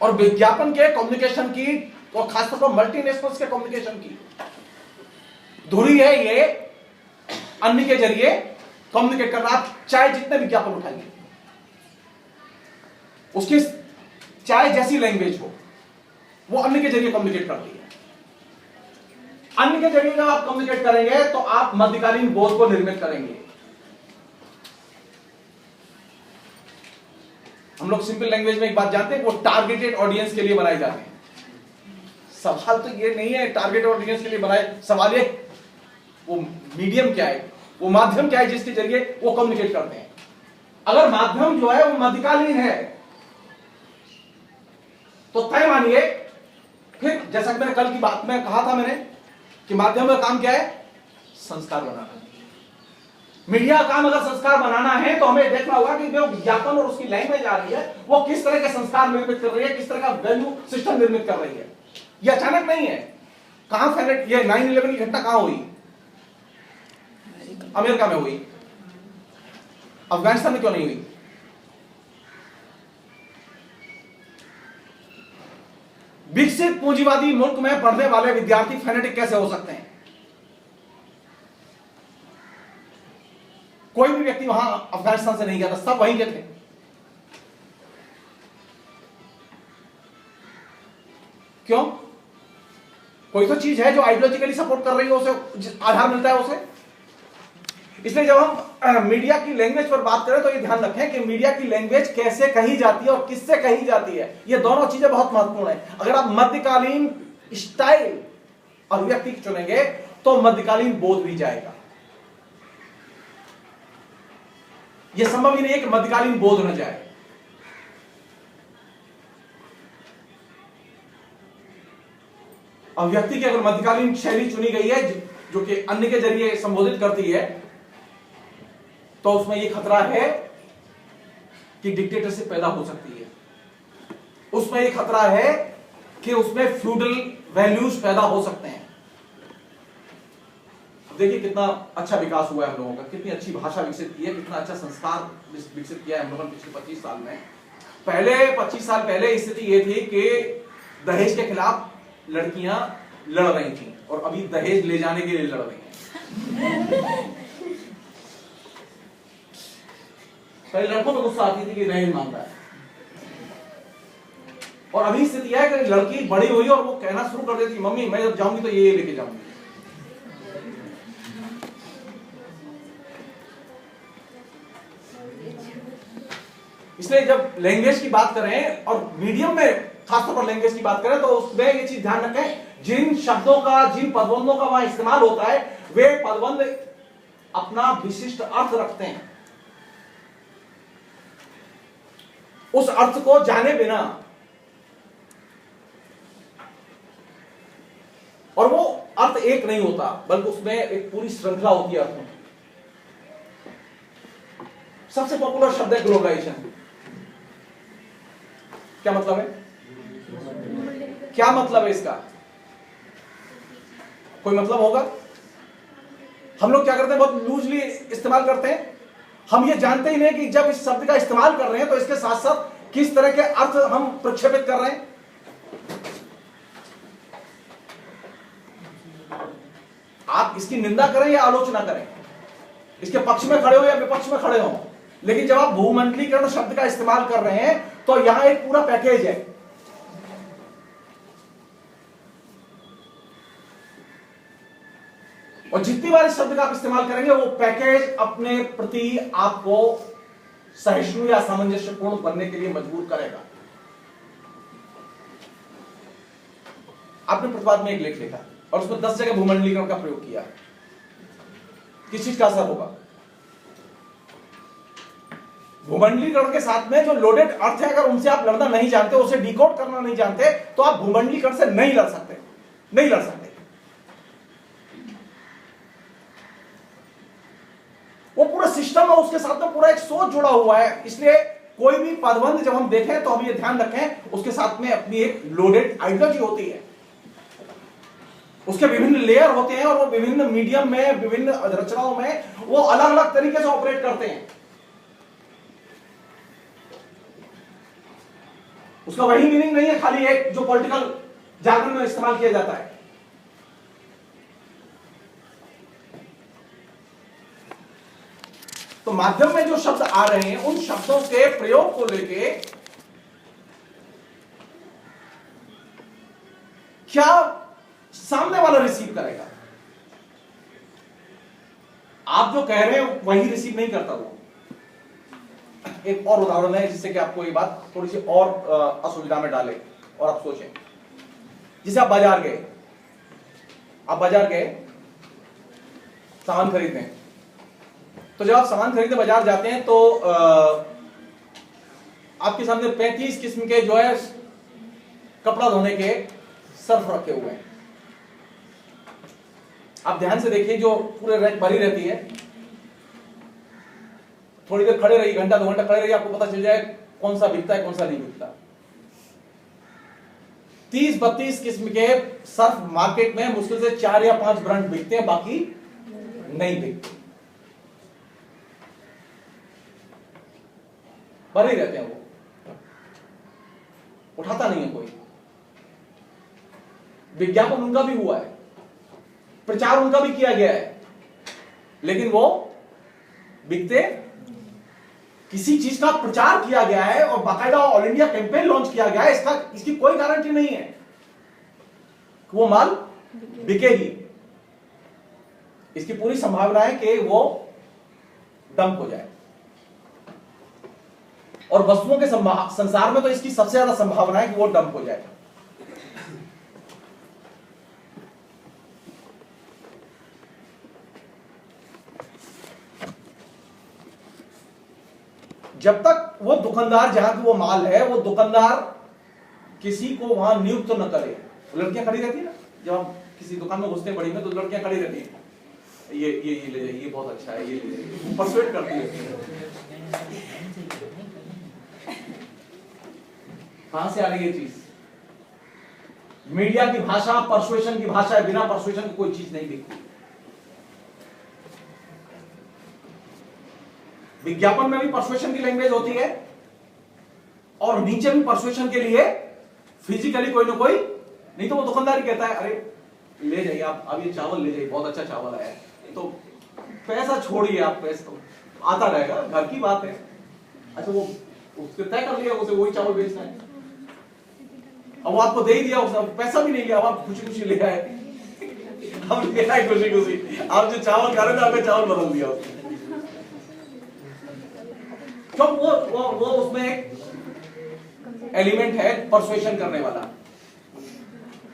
और विज्ञापन के कम्युनिकेशन की और खासतौर पर मल्टीनेशनल्स के कम्युनिकेशन की धुरी है ये अन्य के जरिए कम्युनिकेट करना। आप चाहे जितने विज्ञापन उठाइए, उसकी चाहे जैसी लैंग्वेज हो, वो अन्य के जरिए कम्युनिकेट करती है। अन्य के जरिए जब आप कम्युनिकेट करेंगे तो आप मध्यकालीन बोध को निर्मित करेंगे। हम लोग सिंपल लैंग्वेज में एक बात जानते हैं, वो टारगेटेड ऑडियंस के लिए बनाए जाते हैं। सवाल तो ये नहीं है टारगेटेड ऑडियंस के लिए बनाए, सवाल ये वो मीडियम क्या है, वो माध्यम क्या है जिसके जरिए वो कम्युनिकेट करते हैं। अगर माध्यम जो है वो मध्यकालीन है तो तय मानिए, फिर जैसा कि मैंने कल की बात में कहा था मैंने कि माध्यम का काम क्या है? संस्कार बनाना। मीडिया का काम अगर संस्कार बनाना है तो हमें देखना होगा कि जो विज्ञापन और उसकी लैंग्वेज आ रही है वो किस तरह के संस्कार निर्मित कर रही है, किस तरह का वैल्यू सिस्टम निर्मित कर रही है। ये अचानक नहीं है। कहां फैले ये 9/11 की घटना कहां हुई? अमेरिका में हुई। अफगानिस्तान में क्यों नहीं हुई? विकसित पूंजीवादी मुल्क में पढ़ने वाले विद्यार्थी फैनेटिक कैसे हो सकते हैं? कोई भी व्यक्ति वहां अफगानिस्तान से नहीं गया था, सब वहीं के थे। क्यों? कोई तो चीज है जो आइडियोलॉजिकली सपोर्ट कर रही है, उसे आधार मिलता है उसे। इसलिए जब हम मीडिया की लैंग्वेज पर बात करें तो ये ध्यान रखें कि मीडिया की लैंग्वेज कैसे कही जाती है और किससे कही जाती है। ये दोनों चीजें बहुत महत्वपूर्ण है। अगर आप मध्यकालीन स्टाइल अभिव्यक्ति चुनेंगे तो मध्यकालीन बोध भी जाएगा। यह संभव ही नहीं है कि मध्यकालीन बोध न जाए। अभिव्यक्ति की अगर मध्यकालीन शैली चुनी गई है जो कि अन्य के जरिए संबोधित करती है तो उसमें यह खतरा है कि डिक्टेटरशिप पैदा हो सकती है। उसमें यह खतरा है कि उसमें फ्यूडल वैल्यूज पैदा हो सकते हैं। देखिए कितना अच्छा विकास हुआ है हम लोगों का, कितनी अच्छी भाषा विकसित की है, कितना अच्छा संस्कार विकसित किया है हम लोगों ने पिछले 25 साल में। पहले 25 साल पहले स्थिति यह थी कि दहेज के खिलाफ लड़कियां लड़ रही थी और अभी दहेज ले जाने के लिए लड़ रही हैं। पहले लड़कों में गुस्सा आती थी कि नहीं मांगता है, और अभी स्थिति है कि लड़की बड़ी हुई और वो कहना शुरू कर देती मम्मी मैं जब जाऊंगी तो ये लेके जाऊंगी। इसलिए जब लैंग्वेज की बात करें और मीडियम में खासतौर पर लैंग्वेज की बात करें तो उसमें ये चीज ध्यान रखें, जिन शब्दों का जिन पदबंधों का वहां इस्तेमाल होता है वे पदबंध अपना विशिष्ट अर्थ रखते हैं। उस अर्थ को जाने बिना और वो अर्थ एक नहीं होता बल्कि उसमें एक पूरी श्रृंखला होती है अर्थों। सबसे पॉपुलर शब्द है ग्लोबलाइजेशन। क्या मतलब है? क्या मतलब है इसका? कोई मतलब होगा? हम लोग क्या करते हैं, बहुत लूजली इस्तेमाल करते हैं। हम ये जानते ही नहीं कि जब इस शब्द का इस्तेमाल कर रहे हैं तो इसके साथ साथ किस तरह के अर्थ हम प्रक्षेपित कर रहे हैं। आप इसकी निंदा करें या आलोचना करें, इसके पक्ष में खड़े हो या विपक्ष में खड़े हो, लेकिन जब आप भूमंडलीकरण शब्द का इस्तेमाल कर रहे हैं तो यहां एक पूरा पैकेज है। और जितनी बार इस शब्द का आप इस्तेमाल करेंगे वो पैकेज अपने प्रति आपको सहिष्णु या सामंजस्यपूर्ण बनने के लिए मजबूर करेगा। आपने प्रतिवाद में एक लेख लिखा और उसमें 10 जगह भूमंडलीकरण का प्रयोग किया, किस चीज का असर होगा? भूमंडलीकरण के साथ में जो लोडेड अर्थ है, अगर उनसे आप लड़ना नहीं जानते, उसे डिकोड करना नहीं जानते, तो आप भूमंडलीकरण से नहीं लड़ सकते, नहीं लड़ सकते। वो पूरा सिस्टम है, उसके साथ में पूरा एक सोच जुड़ा हुआ है। इसलिए कोई भी पदबंध जब हम देखें तो हम ये ध्यान रखें उसके साथ में अपनी एक लोडेड आइडियोलॉजी होती है, उसके विभिन्न लेयर होते हैं और वो विभिन्न मीडियम में, विभिन्न रचनाओं में वो अलग अलग तरीके से ऑपरेट करते हैं। उसका वही मीनिंग नहीं है खाली एक जो पॉलिटिकल जार्गन में इस्तेमाल किया जाता है। तो माध्यम में जो शब्द आ रहे हैं उन शब्दों के प्रयोग को लेके क्या सामने वाला रिसीव करेगा? आप जो कह रहे हैं वही रिसीव नहीं करता वो। एक और उदाहरण है जिससे कि आपको ये बात थोड़ी सी और असुविधा में डाले और आप सोचें। जैसे आप बाजार गए सामान खरीदने, तो जब आप सामान खरीदने बाजार जाते हैं तो आपके सामने 35 किस्म के जो है कपड़ा धोने के सर्फ रखे हुए हैं। आप ध्यान से देखिए, जो पूरे रैक भरी रहती है, थोड़ी देर खड़े रहिए, घंटा 2 घंटा खड़े रहिए, आपको पता चल जाए कौन सा बिकता है कौन सा नहीं बिकता। 30-32 किस्म के सर्फ मार्केट में मुश्किल से 4 या 5 ब्रांड बिकते हैं, बाकी नहीं बिकते, भरे रहते हैं। वो उठाता नहीं है कोई। विज्ञापन उनका भी हुआ है, प्रचार उनका भी किया गया है, लेकिन वो बिकते। किसी चीज का प्रचार किया गया है और बाकायदा ऑल इंडिया कैंपेन लॉन्च किया गया है, इसकी कोई गारंटी नहीं है कि वो माल बिकेगी। इसकी पूरी संभावना है कि वो डंप हो जाए, और वस्तुओं के संसार में तो इसकी सबसे ज्यादा संभावना है कि वो डंप हो जाए। जब तक वो दुकानदार, जहां की वो माल है, वो दुकानदार किसी को वहां नियुक्त न करे। लड़कियां खड़ी रहती है ना, जब हम किसी दुकान में घुसते हैं बड़ी में, तो लड़कियां खड़ी रहती है, ये ले जाइए, ये बहुत अच्छा है, ये ले जाइए, परसुएट करती है। कहां से आ रही है चीज? मीडिया की भाषा परसुएशन की भाषा है, बिना परसुएशन की कोई चीज नहीं दिखती। विज्ञापन में भी परसुएशन की लैंग्वेज होती है, और नीचे भी परसुएशन के लिए फिजिकली कोई ना कोई, नहीं तो वो दुकानदार कहता है अरे ले जाइए आप, अब ये चावल ले जाइए, बहुत अच्छा चावल आया है, तो पैसा छोड़िए, आप पैसा आता रहेगा, घर की बात है। अच्छा वो उसके तय कर लिया उसे वही चावल बेचना है, अब वो आपको दे ही दिया, उसने पैसा भी नहीं लिया, आप खुशी खुशी ले आए, अब ले आए खुशी खुशी, आप जो चावल खा रहे थे आपने चावल बदल दिया उसने। तो वो उसमें एक एलिमेंट है परसुएशन करने वाला।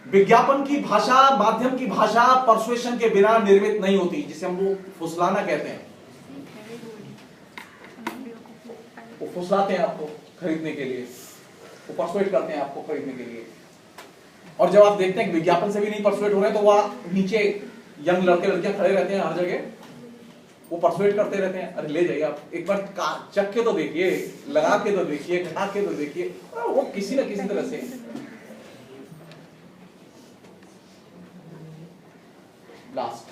विज्ञापन की भाषा, माध्यम की भाषा परसुएशन के बिना निर्मित नहीं होती, जिसे हम वो फुसलाना कहते हैं। वो फुसलाते हैं आपको खरीदने के लिए, वो परसुएट करते हैं आपको खरीदने के लिए। और जब आप देखते हैं कि विज्ञापन से भी नहीं परसुएट हो रहे हैं, तो वहां नीचे यंग लड़के लड़कियां खड़े रहते हैं हर जगह, वो परसुएट करते रहते हैं, अरे ले जाइए आप, एक बार चख के तो देखिए, लगा के तो देखिए, खा के तो देखिए। वो किसी न किसी तरह से लास्ट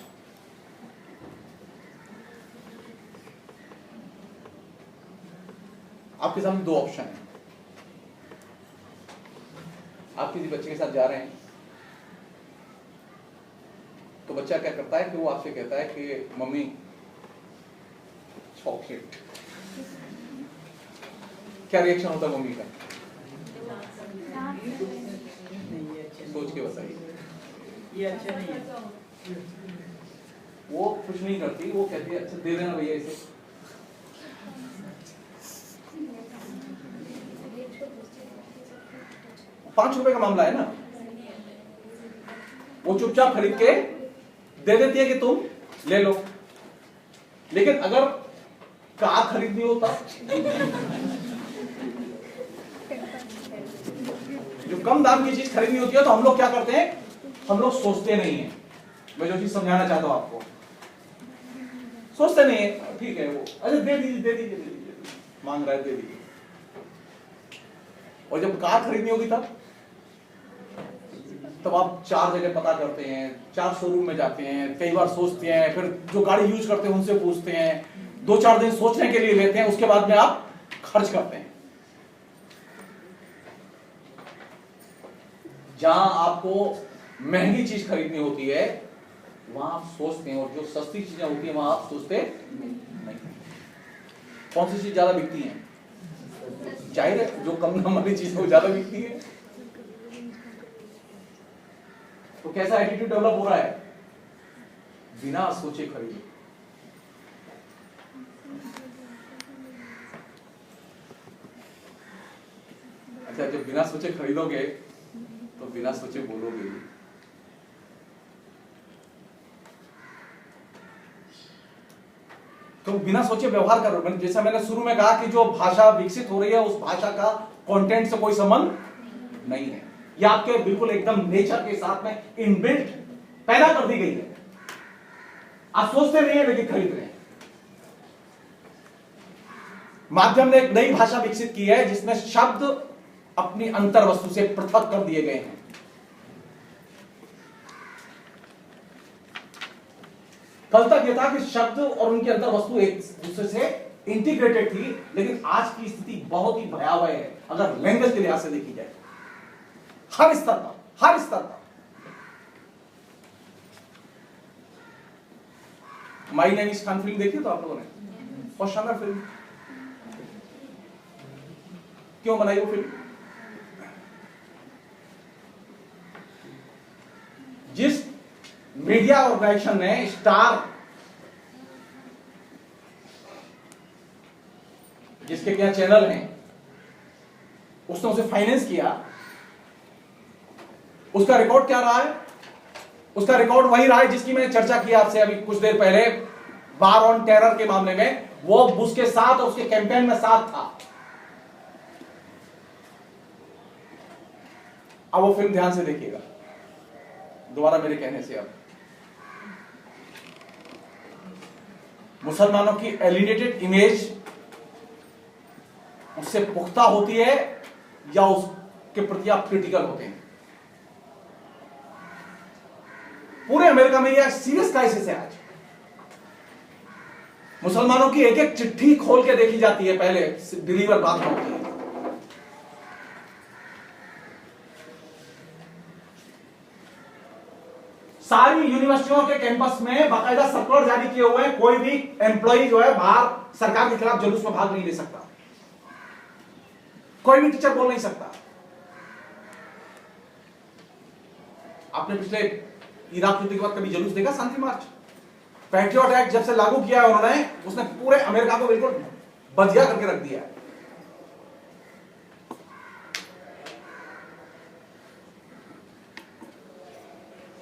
आपके सामने दो ऑप्शन है। आप किसी बच्चे के साथ जा रहे हैं, तो बच्चा क्या करता है कि वो आपसे कहता है कि मम्मी चॉकलेट। क्या रिएक्शन होता है मम्मी का? सोच के बताइए। ये अच्छा नहीं है। वो कुछ नहीं करती, वो कहती है अच्छा दे देना भैया इसे। ₹5 का मामला है ना, वो चुपचाप खरीद के दे देती है कि तुम ले लो। लेकिन अगर कार खरीदनी हो तब, जो कम दाम की चीज खरीदनी होती है, तो हम लोग क्या करते हैं, हम लोग सोचते नहीं है। मैं जो चीज समझाना चाहता हूं आपको, सोचते नहीं है, ठीक है वो अच्छा दे दीजिए दे दीजिए दे दीजिए, मांग रहा है दे दीजिए। और जब कार खरीदनी होगी तब आप 4 जगह पता करते हैं, 4 शोरूम में जाते हैं, कई बार सोचते हैं, फिर जो गाड़ी यूज करते हैं उनसे पूछते हैं, 2-4 दिन सोचने के लिए लेते हैं, उसके बाद में आप खर्च करते हैं। जहां आपको महंगी चीज खरीदनी होती है वहां आप सोचते हैं, और जो सस्ती चीजें होती है वहां आप सोचते नहीं। कौन सी चीज ज्यादा बिकती है? जाहिर है जो कम दाम वाली चीज है वो ज्यादा बिकती है। तो कैसा एटीट्यूड डेवलप हो रहा है? बिना सोचे खरीदो। अच्छा जब बिना सोचे खरीदोगे तो बिना सोचे बोलोगे भी। तो बिना सोचे व्यवहार करो। जैसा मैंने शुरू में कहा कि जो भाषा विकसित हो रही है उस भाषा का कंटेंट से कोई संबंध नहीं है, ये आपके बिल्कुल एकदम नेचर के साथ में इनबिल्ट पैदा कर दी गई है। आप सोचते नहीं है लेकिन खरीद रहे हैं। माध्यम ने एक नई भाषा विकसित की है जिसमें शब्द अपनी अंतर वस्तु से पृथक कर दिए गए हैं। कल तक यह था कि शब्द और उनकी अंतर वस्तु एक दूसरे से इंटीग्रेटेड थी, लेकिन आज की स्थिति बहुत ही भयावह है अगर लैंग्वेज के लिहाज से देखी जाए। हर स्तर पर my name is Khan film देखी तो आप लोगों ने? बहुत शानदार फिल्म। क्यों बनाई वो फिल्म? जिस मीडिया ऑर्गेनाइजेशन ने स्टार, जिसके क्या चैनल हैं, उसने उसे फाइनेंस किया, उसका रिकॉर्ड क्या रहा है? उसका रिकॉर्ड वही रहा है जिसकी मैंने चर्चा की आपसे अभी कुछ देर पहले, वार ऑन टेरर के मामले में। वो बुश के साथ और उसके कैंपेन में साथ था। अब वो फिल्म ध्यान से देखिएगा दोबारा मेरे कहने से। अब मुसलमानों की एलिनेटेड इमेज उससे पुख्ता होती है या उसके प्रति आप क्रिटिकल होते हैं? पूरे अमेरिका में यह सीरियस क्राइसिस है आज। मुसलमानों की एक एक चिट्ठी खोल के देखी जाती है, पहले डिलीवर बाद में होती है। सारी यूनिवर्सिटियों के कैंपस में बाकायदा सर्कुलर जारी किए हुए हैं, कोई भी एम्प्लॉय जो है बाहर सरकार के खिलाफ जुलूस में भाग नहीं ले सकता, कोई भी टीचर बोल नहीं सकता। आपने पिछले इराक युद्ध के बाद कभी जुलूस देखा शांति मार्च? पैट्रियट एक्ट जब से लागू किया है उन्होंने, उसने पूरे अमेरिका को बिल्कुल बधिया करके रख दिया है।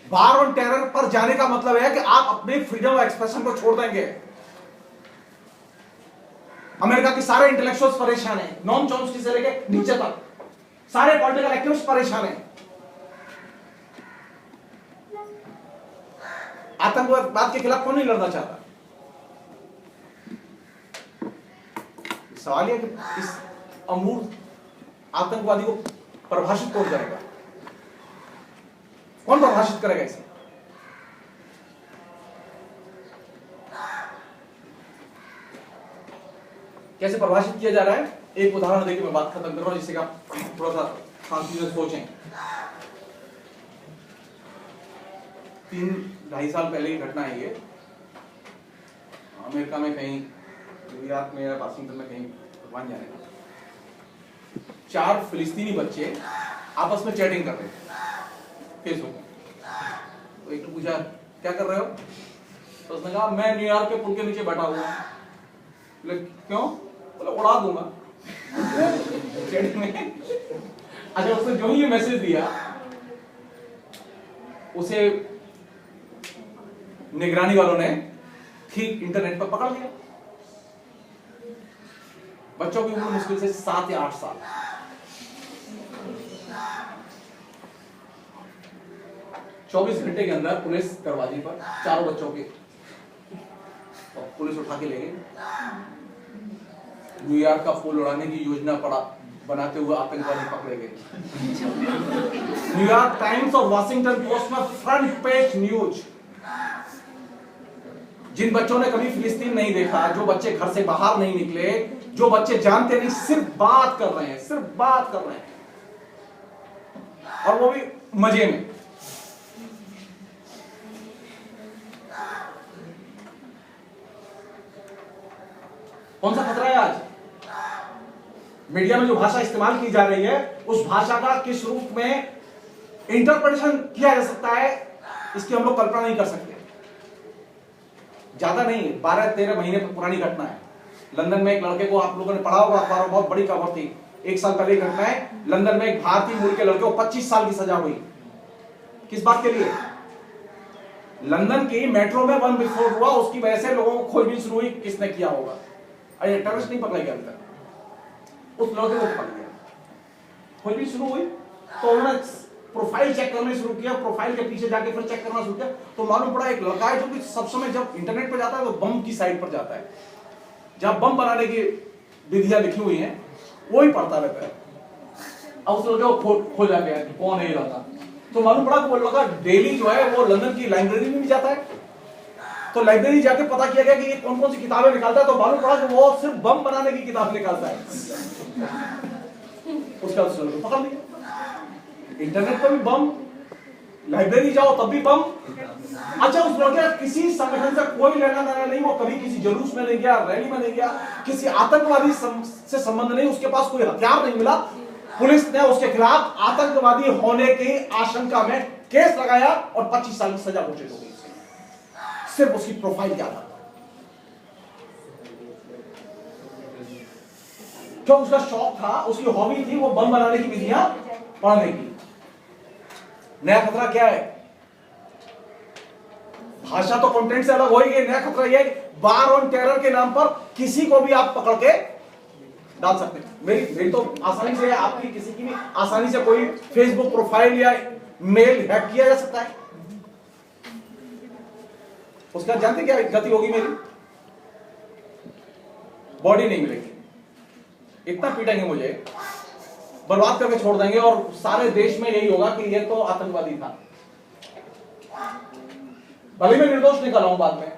बार ऑन टेरर पर जाने का मतलब है कि आप अपनी फ्रीडम ऑफ एक्सप्रेशन को छोड़ देंगे। अमेरिका के सारे इंटेलेक्चुअल्स परेशान हैं, नॉम चॉम्स्की से लेके नीचे तक सारे पॉलिटिकल एक्टिविस्ट परेशान हैं। आतंकवाद के खिलाफ कौन नहीं लड़ना चाहता? सवाल यह कि इस अमूर्त आतंकवादी को परिभाषित कौन करेगा? कौन परिभाषित करेगा इसे? कैसे परिभाषित किया जा रहा है? एक उदाहरण देकर मैं बात खत्म कर रहा हूं, जिससे आप थोड़ा सा शांति से सोचें। 3-2.5 साल पहले की घटना है ये। अमेरिका में कहीं, न्यूयॉर्क में या वाशिंगटन में कहीं, भगवान जाने का, 4 फिलिस्तीनी बच्चे आपस में चैटिंग कर रहे थे फेसबुक में। तो एक ने पूछा क्या कर रहे हो? तो उसने कहा मैं न्यूयॉर्क के पुल के नीचे बैठा हुआ हूं। क्यों? बोला उड़ा दूंगा चैटिंग में। अच्छा, उसने जो ही ये मैसेज दिया, उसे निगरानी वालों ने ठीक इंटरनेट पर पकड़ लिया। बच्चों की उम्र मुश्किल से 7 या 8 साल। चौबीस घंटे के अंदर पुलिस दरवाजे पर 4 बच्चों के, और पुलिस उठा के ले गई। न्यूयॉर्क का फूल उड़ाने की योजना बनाते हुए आतंकवादी पकड़े गए। न्यूयॉर्क टाइम्स और वॉशिंगटन पोस्ट में फ्रंट पेज न्यूज। जिन बच्चों ने कभी फिलिस्तीन नहीं देखा, जो बच्चे घर से बाहर नहीं निकले, जो बच्चे जानते नहीं, सिर्फ बात कर रहे हैं, सिर्फ बात कर रहे हैं, और वो भी मजे में। कौन सा खतरा है आज? मीडिया में जो भाषा इस्तेमाल की जा रही है, उस भाषा का किस रूप में इंटरप्रिटेशन किया जा सकता है, इसकी हम लोग कल्पना नहीं कर सकते। ज्यादा नहीं, 12-13 महीने पुरानी घटना है। लंदन में एक लड़के को, आप लोगों ने पढ़ा होगा अखबार में, बहुत बड़ी खबर थी। 1 साल पहले घटना है। लंदन में एक भारतीय मूल के लड़के को 25 साल की सजा हुई। किस बात के लिए? लंदन की मेट्रो में बम विस्फोट हुआ, उसकी वजह से लोगों को खोजबीन शुरू हुई किसने किया होगा। अरे टेररिस्ट नहीं पकड़ा गया अभी तक, उस लड़के को पकड़ लिया। खोजबीन शुरू हुई तो उन्होंने प्रोफाइल चेक करना शुरू किया, प्रोफाइल के पीछे जाके फिर चेक करना शुरू किया, तो मालूम पड़ा एक लड़का है जो कि सब समय जब इंटरनेट पर जाता है तो बम की साइट पर जाता है, जहां बम बनाने की विधियां लिखी हुई हैं वो ही पढ़ता रहता है। अब उस लड़के को खोजा गया कि कौन है ये लड़का, तो मालूम पड़ा कि वो लड़का डेली जो है वो लंदन की लाइब्रेरी में भी जाता है। तो लाइब्रेरी जाके पता किया गया कि ये कौन कौन सी किताबें निकालता है, तो मालूम पड़ा कि वो सिर्फ बम बनाने की किताब निकालता है। उसका उस लड़के को पकड़ लिया। इंटरनेट पर भी बम, लाइब्रेरी जाओ तब भी बम। अच्छा, उस लड़के का किसी संगठन से कोई लेना देना नहीं, वो कभी किसी जुलूस में नहीं गया, रैली में नहीं गया, किसी आतंकवादी से संबंध नहीं, उसके पास कोई हथियार नहीं मिला। पुलिस ने उसके खिलाफ आतंकवादी होने की आशंका में केस लगाया और 25 साल की सजा घोषित हो गई, सिर्फ उसकी प्रोफाइल क्या था। जो उसका शौक था, उसकी हॉबी थी, वो बम बनाने की विधियां पढ़ने की। नया खतरा क्या है? भाषा तो कंटेंट से अलग हो ही गई। नया खतरा यह है वार ऑन टेरर के नाम पर किसी को भी आप पकड़ के डाल सकते हैं। मेरी तो आसानी से, आपकी किसी की भी आसानी से कोई फेसबुक प्रोफाइल या मेल हैक किया जा सकता है। उसका जानते क्या गति होगी? मेरी बॉडी नहीं मिलेगी, इतना पीटेंगे मुझे, बर्बाद करके छोड़ देंगे, और सारे देश में यही होगा कि ये तो आतंकवादी था। भले मैं निर्दोष निकल आऊं बाद में।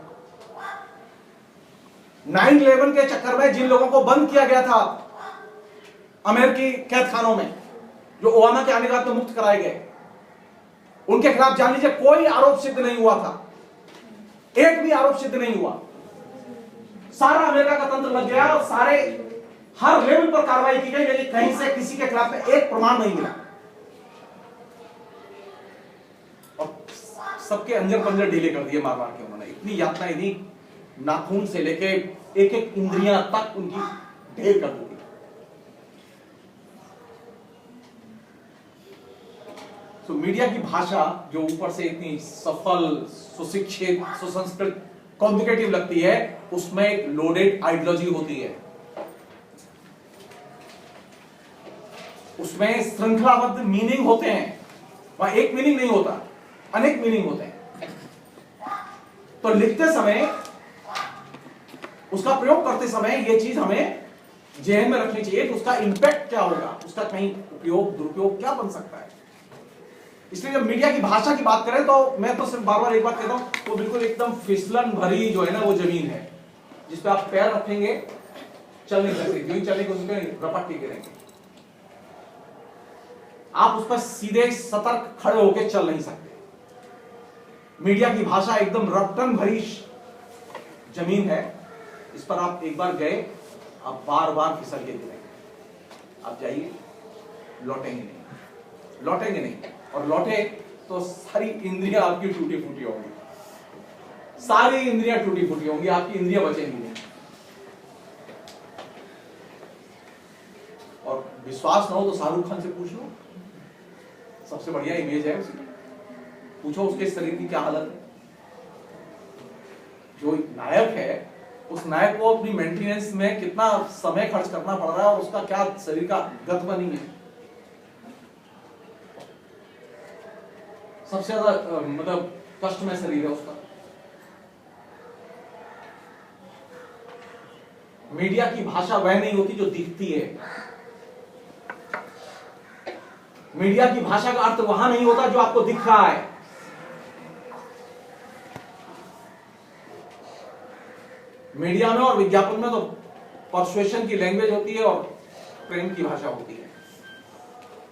9/11 के चक्कर में जिन लोगों को बंद किया गया था अमेरिकी कैद खानों में, जो ओबामा के आने के बाद में मुक्त कराए गए, उनके खिलाफ जान लीजिए कोई आरोप सिद्ध नहीं हुआ था, एक भी आरोप सिद्ध नहीं हुआ। सारा अमेरिका का तंत्र लग गया और सारे हर लेवल पर कार्रवाई की गई, लेकिन कहीं से किसी के खिलाफ में एक प्रमाण नहीं मिला। और सबके अंजर पंजर ढीले कर दिए मार मार के उन्होंने। इतनी यातनाएं दी, नाखून से लेके एक एक इंद्रियां तक उनकी ढेर कर दी। तो मीडिया की भाषा जो ऊपर से इतनी सफल, सुशिक्षित, सुसंस्कृत, कॉम्युनिकेटिव लगती है, उसमें एक लोडेड आइडियोलॉजी होती है, उसमें श्रृंखलाबद्ध मीनिंग होते हैं। वहां एक मीनिंग नहीं होता, अनेक मीनिंग होते हैं। तो लिखते समय, उसका प्रयोग करते समय यह चीज हमें जेहन में रखनी चाहिए कि उसका इंपैक्ट क्या होगा, उसका कहीं उपयोग दुरुपयोग क्या बन सकता है। इसलिए जब मीडिया की भाषा की बात करें तो मैं तो सिर्फ बार बार एक बात कहता हूं, वो बिल्कुल एकदम फिसलन भरी जो है ना वो जमीन है, जिस पे आप पैर रखेंगे चल नहीं सकते, जो ही चलेंगे उस पर रपट के गिरेंगे। आप उस पर सीधे सतर्क खड़े होकर चल नहीं सकते। मीडिया की भाषा एकदम रपटन भरी जमीन है, इस पर आप एक बार गए, आप बार बार फिसल के गिरेंगे। आप जाइए, लौटेंगे नहीं, और लौटे तो सारी इंद्रियां आपकी टूटी फूटी होंगी, सारी इंद्रियां टूटी फूटी होंगी, आपकी इंद्रियां बचेंगी नहीं। और विश्वास ना हो तो शाहरुख खान से पूछ लो, सबसे बढ़िया इमेज है उसकी। पूछो उसके शरीर की क्या हालत है। जो नायक है, उस नायक को अपनी मेंटेनेंस में कितना समय खर्च करना पड़ रहा है और उसका क्या शरीर का गत बनी है। सबसे ज्यादा मतलब कष्ट में शरीर है उसका। मीडिया की भाषा वह नहीं होती जो दिखती है। मीडिया की भाषा का अर्थ वहां नहीं होता जो आपको दिख रहा है। मीडिया में और विज्ञापन में तो पर्सुएशन की लैंग्वेज होती है और प्रेम की भाषा होती है,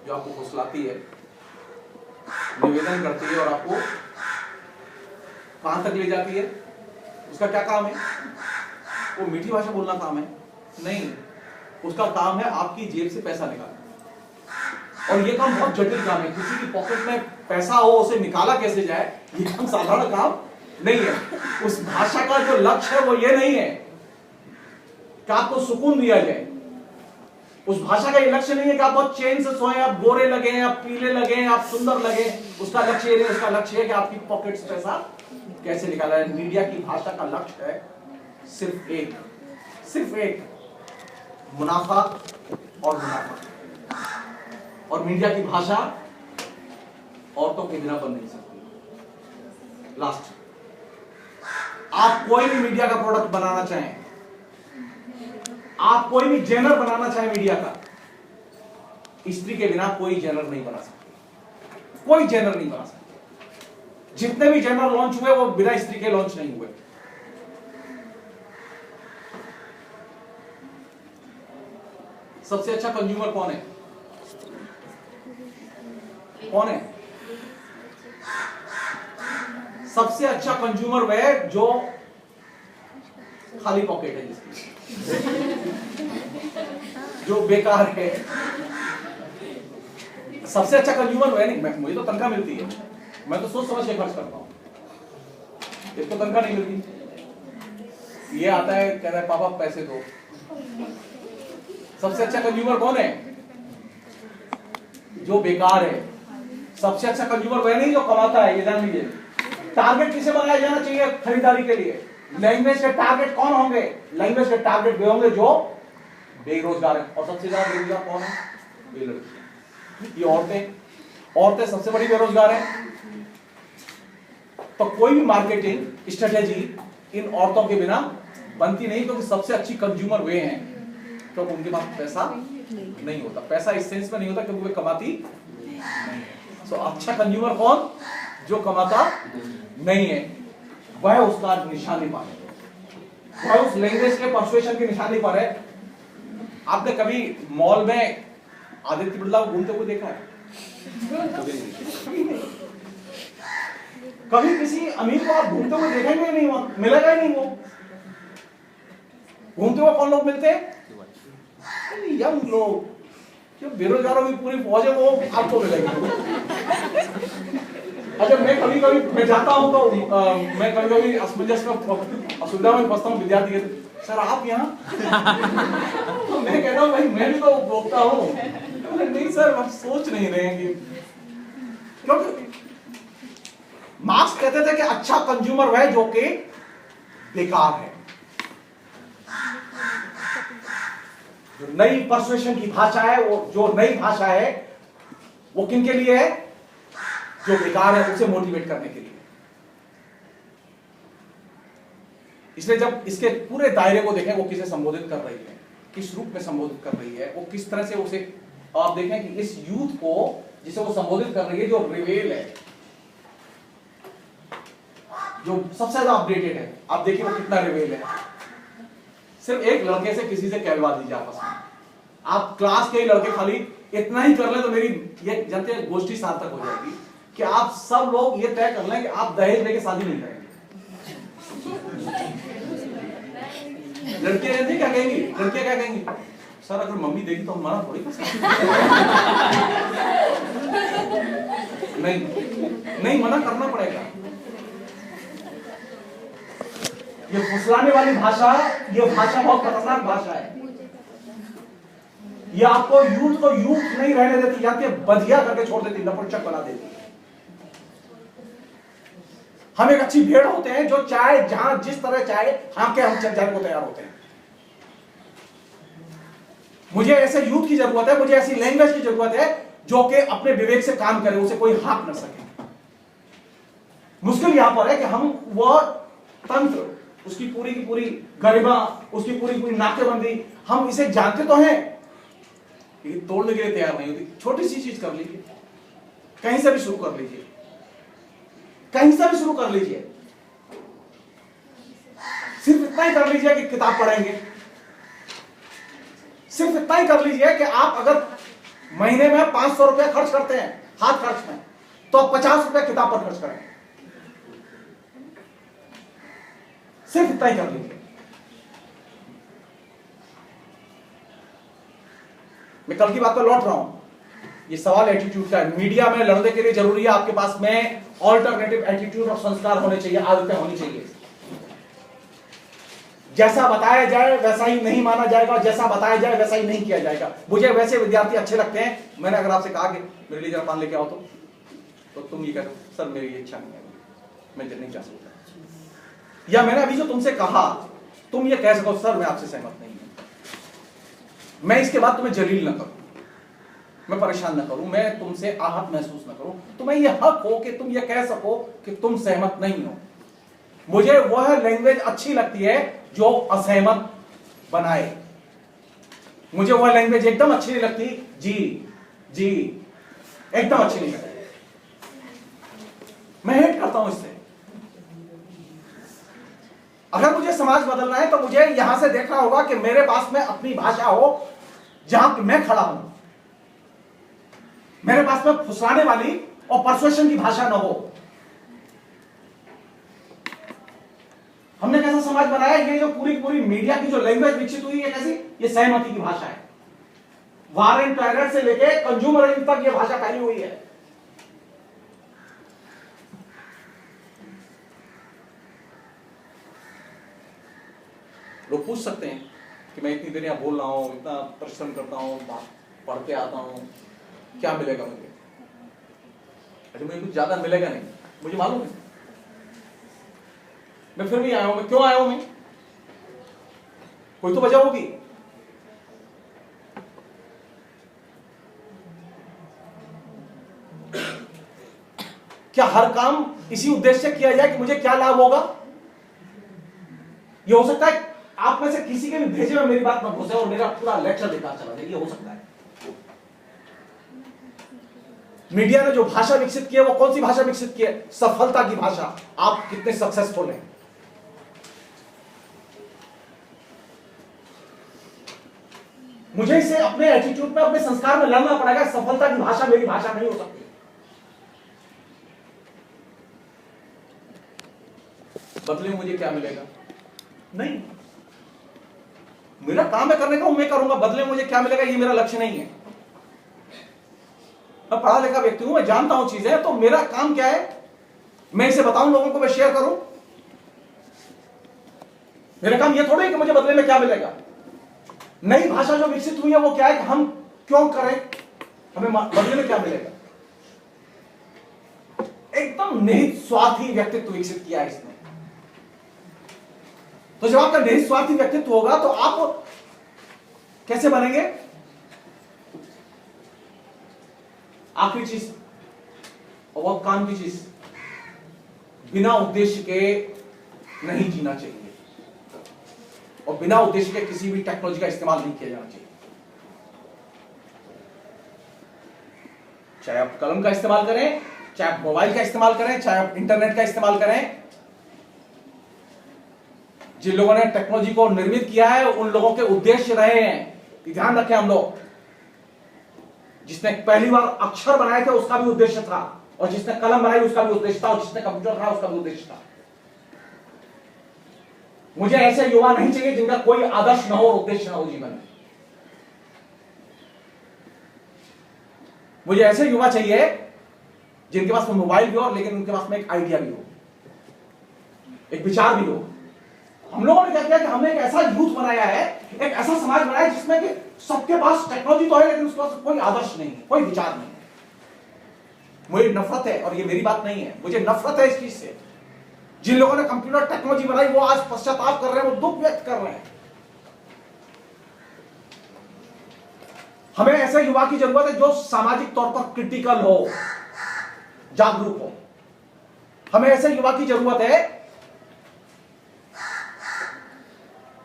जो आपको फुसलाती है, निवेदन करती है और आपको कहां तक ले जाती है। उसका क्या काम है? वो मीठी भाषा बोलना काम है? नहीं, उसका काम है आपकी जेब से पैसा निकालना। और ये काम बहुत जटिल काम है। किसी की पॉकेट में पैसा हो, उसे निकाला कैसे जाए, ये काम साधारण काम नहीं है। उस भाषा का जो लक्ष्य है वो ये नहीं है कि आपको सुकून दिया जाए। उस भाषा का ये लक्ष्य नहीं है कि आप बहुत चैन से सोएं, आप गोरे लगे, आप पीले लगे, आप सुंदर लगे। उसका लक्ष्य ये नहीं, उसका लक्ष्य है कि आपकी पॉकेट से पैसा कैसे निकाला है। मीडिया की भाषा का लक्ष्य है सिर्फ एक, मुनाफा और मुनाफा। और मीडिया की भाषा औरतों के बिना बन नहीं सकती। लास्ट, आप कोई भी मीडिया का प्रोडक्ट बनाना चाहें, आप कोई भी जेनर बनाना चाहें मीडिया का, स्त्री के बिना कोई जेनर नहीं बना सकते, कोई जेनर नहीं बना सकते। जितने भी जेनर लॉन्च हुए वो बिना स्त्री के लॉन्च नहीं हुए। सबसे अच्छा कंज्यूमर कौन है? कौन है? सबसे अच्छा कंज्यूमर वह है जो खाली पॉकेट है, जिसकी जो बेकार है। सबसे अच्छा कंज्यूमर वह नहीं। मुझे तो तनख्वाह मिलती है, मैं तो सोच समझ के खर्च करता हूं। इसको तनख्वाह नहीं मिलती, ये आता है कहता है पापा पैसे दो। सबसे अच्छा कंज्यूमर कौन है? जो बेकार है। सबसे अच्छा कंज्यूमर वह नहीं जो कमाता है, ये जान लीजिए। टारगेट किसे बनाया जाना चाहिए खरीदारी के लिए? लैंग्वेज के टारगेट कौन होंगे? लैंग्वेज के टारगेट वे होंगे जो बेरोजगार है। और सबसे ज्यादा बेरोजगार कौन है? ये लड़कियां, ये औरतें सबसे बड़ी बेरोजगार है। तो कोई भी मार्केटिंग स्ट्रेटेजी इन औरतों के बिना बनती नहीं, क्योंकि सबसे अच्छी कंज्यूमर वे हैं, क्योंकि उनके पास पैसा नहीं होता। पैसा इस सेंस में नहीं होता क्योंकि वे कमाती नहीं है। तो अच्छा कंज्यूमर कौन? जो कमाता नहीं है, वह उसका निशानी पर है, वह उस लैंग्वेज के पर्सुएशन की निशानी पर है। आपने कभी मॉल में आदित्य बिरला को घूमते हुए देखा है? कभी किसी अमीर को आप घूमते हुए देखेंगे ही नहीं, वहां मिलेगा ही नहीं। वो घूमते हुए कौन लोग मिलते हैं? यंग लोग, जो बेरोजगारों की पूरी फौज है वो आपको मिलेगी। अच्छा, मैं कभी कभी मैं जाता हूँ तो मैं कभी कभी असमंजस में असुविधा में फंसता हूँ। विद्यार्थी कहते सर आप यहाँ तो मैं कहता हूँ भाई मैं भी तो उपभोक्ता हूँ। नहीं सर, हम सोच नहीं रहे हैं कि, क्योंकि मार्क्स कहते थे कि अच्छा कंज्यूमर वह जो कि बेकार है। जो नई परसुएशन की भाषा है, वो जो नई भाषा है वो किन के लिए है? जो बेकार है उसे मोटिवेट करने के लिए। इसलिए जब इसके पूरे दायरे को देखें, वो किसे संबोधित कर रही है, किस रूप में संबोधित कर रही है, वो किस तरह से उसे, आप देखें कि इस यूथ को जिसे वो संबोधित कर रही है, जो रिवेल है, जो सबसे ज्यादा अपडेटेड है, आप देखिए वो कितना रिवेल है। सिर्फ एक लड़के से किसी से कहलवा दीजिए आपस में, आप क्लास के लड़के खाली इतना ही कर ले तो मेरी ये जानते हैं गोष्ठी सार्थक हो जाएगी कि आप सब लोग ये तय कर लें कि आप दहेज लेके शादी नहीं करेंगे। लड़कियां जानती क्या कहेंगी? लड़कियां क्या कहेंगी? सर अगर मम्मी देगी तो हम मना थोड़ी कर सकते। नहीं मना करना पड़ेगा। ये फुसलाने वाली भाषा, ये भाषा बहुत खतरनाक भाषा है। ये आपको यूथ को यूथ नहीं रहने देती, या कि बधिया करके छोड़ देती, नपुंसक बना देती। हम एक अच्छी भेड़ होते हैं जो चाहे जहां जिस तरह चाहे हाँके हम चल जाने को तैयार होते हैं। मुझे ऐसे यूथ की जरूरत है, मुझे ऐसी लैंग्वेज की जरूरत है जो कि अपने विवेक से काम करे, उसे कोई हाँक न सके। मुश्किल यहां पर है कि हम वह तंत्र, उसकी पूरी की पूरी गरिमा, उसकी पूरी पूरी नाकेबंदी, हम इसे जानते तो हैं लेकिन तोड़ने के लिए तैयार नहीं होती। छोटी सी चीज कर लीजिए, कहीं से भी शुरू कर लीजिए, कहीं से भी शुरू कर लीजिए। सिर्फ इतना ही कर लीजिए कि किताब पढ़ेंगे। सिर्फ इतना ही कर लीजिए कि आप अगर महीने में 500 रुपया खर्च करते हैं हाथ खर्च में, तो आप 50 रुपया किताब पर खर्च करें। सिर्फ इतना ही कर लीजिए। मैं कल की बात पर लौट रहा हूं। ये सवाल एटीट्यूड का है। मीडिया में लड़ने के लिए जरूरी है आपके पास में ऑल्टरनेटिव एटीट्यूड और संस्कार होने चाहिए, आदतें होनी चाहिए। जैसा बताया जाए वैसा ही नहीं माना जाएगा, जैसा बताया जाए वैसा ही नहीं किया जाएगा। मुझे वैसे विद्यार्थी अच्छे लगते हैं। मैंने अगर आपसे कहा कि मेरे लिए जरा पान लेके आओ तो तुम ये कहो सर मेरी इच्छा नहीं है, मैं नहीं जा सकता। या मैंने अभी जो तुमसे कहा तुम ये कह सको सर मैं आपसे सहमत नहीं हूं, मैं इसके बाद तुम्हें जलील न करूं, मैं परेशान न करूं, मैं तुमसे आहत महसूस न करूं। तुम्हें यह हक हो कि तुम ये कह सको कि तुम सहमत नहीं हो। मुझे वह लैंग्वेज अच्छी लगती है जो असहमत बनाए। मुझे वह लैंग्वेज एकदम अच्छी नहीं लगती, जी एकदम अच्छी नहीं लगती। मैं हेट करता हूं इससे। अगर मुझे समाज बदलना है तो मुझे यहां से देखना होगा कि मेरे पास में अपनी भाषा हो जहां मैं खड़ा हूं। मेरे पास में फुसलाने वाली और परसुएशन की भाषा न हो। हमने कैसा समाज बनाया? ये जो पूरी पूरी मीडिया की जो लैंग्वेज विकसित हुई है कैसी? ये सहमति की भाषा है। वार एंड टॉयलेट से लेके कंज्यूमरिज्म तक ये भाषा फैली हुई है। लोग पूछ सकते हैं कि मैं इतनी देर यहां बोल रहा हूं, इतना परिश्रम करता हूं, पढ़ के आता हूं, क्या मिलेगा मुझे? अच्छा मुझे कुछ ज्यादा मिलेगा नहीं, मुझे मालूम है। मैं फिर भी आया हूं। मैं क्यों आया हूं? मैं कोई तो वजह होगी। क्या हर काम इसी उद्देश्य से किया जाए कि मुझे क्या लाभ होगा? यह हो सकता है आप में से किसी के भी भेजे में मेरी बात न घुसे और मेरा पूरा लेक्चर बेकार चला जाए, ये हो सकता है। मीडिया ने जो भाषा विकसित की है वो कौन सी भाषा विकसित की है? सफलता की भाषा। आप कितने सक्सेसफुल हैं। मुझे इसे अपने एटीट्यूड में, अपने संस्कार में लड़ना पड़ेगा। सफलता की भाषा मेरी भाषा नहीं हो सकती। बदले में मुझे क्या मिलेगा? नहीं, मेरा काम है करने का, मैं करूंगा, बदले में मुझे क्या मिलेगा ये मेरा लक्ष्य नहीं है। मैं पढ़ा लिखा व्यक्ति हूं, मैं जानता हूं चीजें, तो मेरा काम क्या है, मैं इसे बताऊं लोगों को, मैं शेयर करूं। मेरा काम यह थोड़ा है कि मुझे बदले में क्या मिलेगा। नई भाषा जो विकसित हुई है वो क्या है कि हम क्यों करें, हमें बदले में क्या मिलेगा। एकदम निहित स्वार्थी व्यक्तित्व विकसित किया है इसने। तो जब आपका निहित स्वार्थी व्यक्तित्व होगा तो आप कैसे बनेंगे? आखिरी चीज और बहुत काम की चीज, बिना उद्देश्य के नहीं जीना चाहिए और बिना उद्देश्य के किसी भी टेक्नोलॉजी का इस्तेमाल नहीं किया जाना चाहिए। चाहे आप कलम का इस्तेमाल करें, चाहे आप मोबाइल का इस्तेमाल करें, चाहे आप इंटरनेट का इस्तेमाल करें। जिन लोगों ने टेक्नोलॉजी को निर्मित किया है उन लोगों के उद्देश्य रहे हैं, ध्यान रखें हम लोग। जिसने पहली बार अक्षर बनाए थे उसका भी उद्देश्य था, और जिसने कलम बनाई उसका भी उद्देश्य था, और जिसने कंप्यूटर बनाया उसका भी उद्देश्य था। मुझे ऐसे युवा नहीं चाहिए जिनका कोई आदर्श न हो, उद्देश्य न हो जीवन में। मुझे ऐसे युवा चाहिए जिनके पास में मोबाइल भी हो लेकिन उनके पास में एक आइडिया भी हो, एक विचार भी हो। हम लोगों ने क्या किया कि हमने एक ऐसा यूथ बनाया है, एक ऐसा समाज बनाया है जिसमें कि सबके पास टेक्नोलॉजी तो है लेकिन उसके पास कोई आदर्श नहीं है, कोई विचार नहीं है। मुझे नफरत है, और ये मेरी बात नहीं है, मुझे नफरत है इस चीज से। जिन लोगों ने कंप्यूटर टेक्नोलॉजी बनाई वो आज पश्चाताप कर रहे हैं, वो दुख व्यक्त कर रहे हैं। हमें ऐसे युवा की जरूरत है जो सामाजिक तौर पर क्रिटिकल हो, जागरूक हो। हमें ऐसे युवा की जरूरत है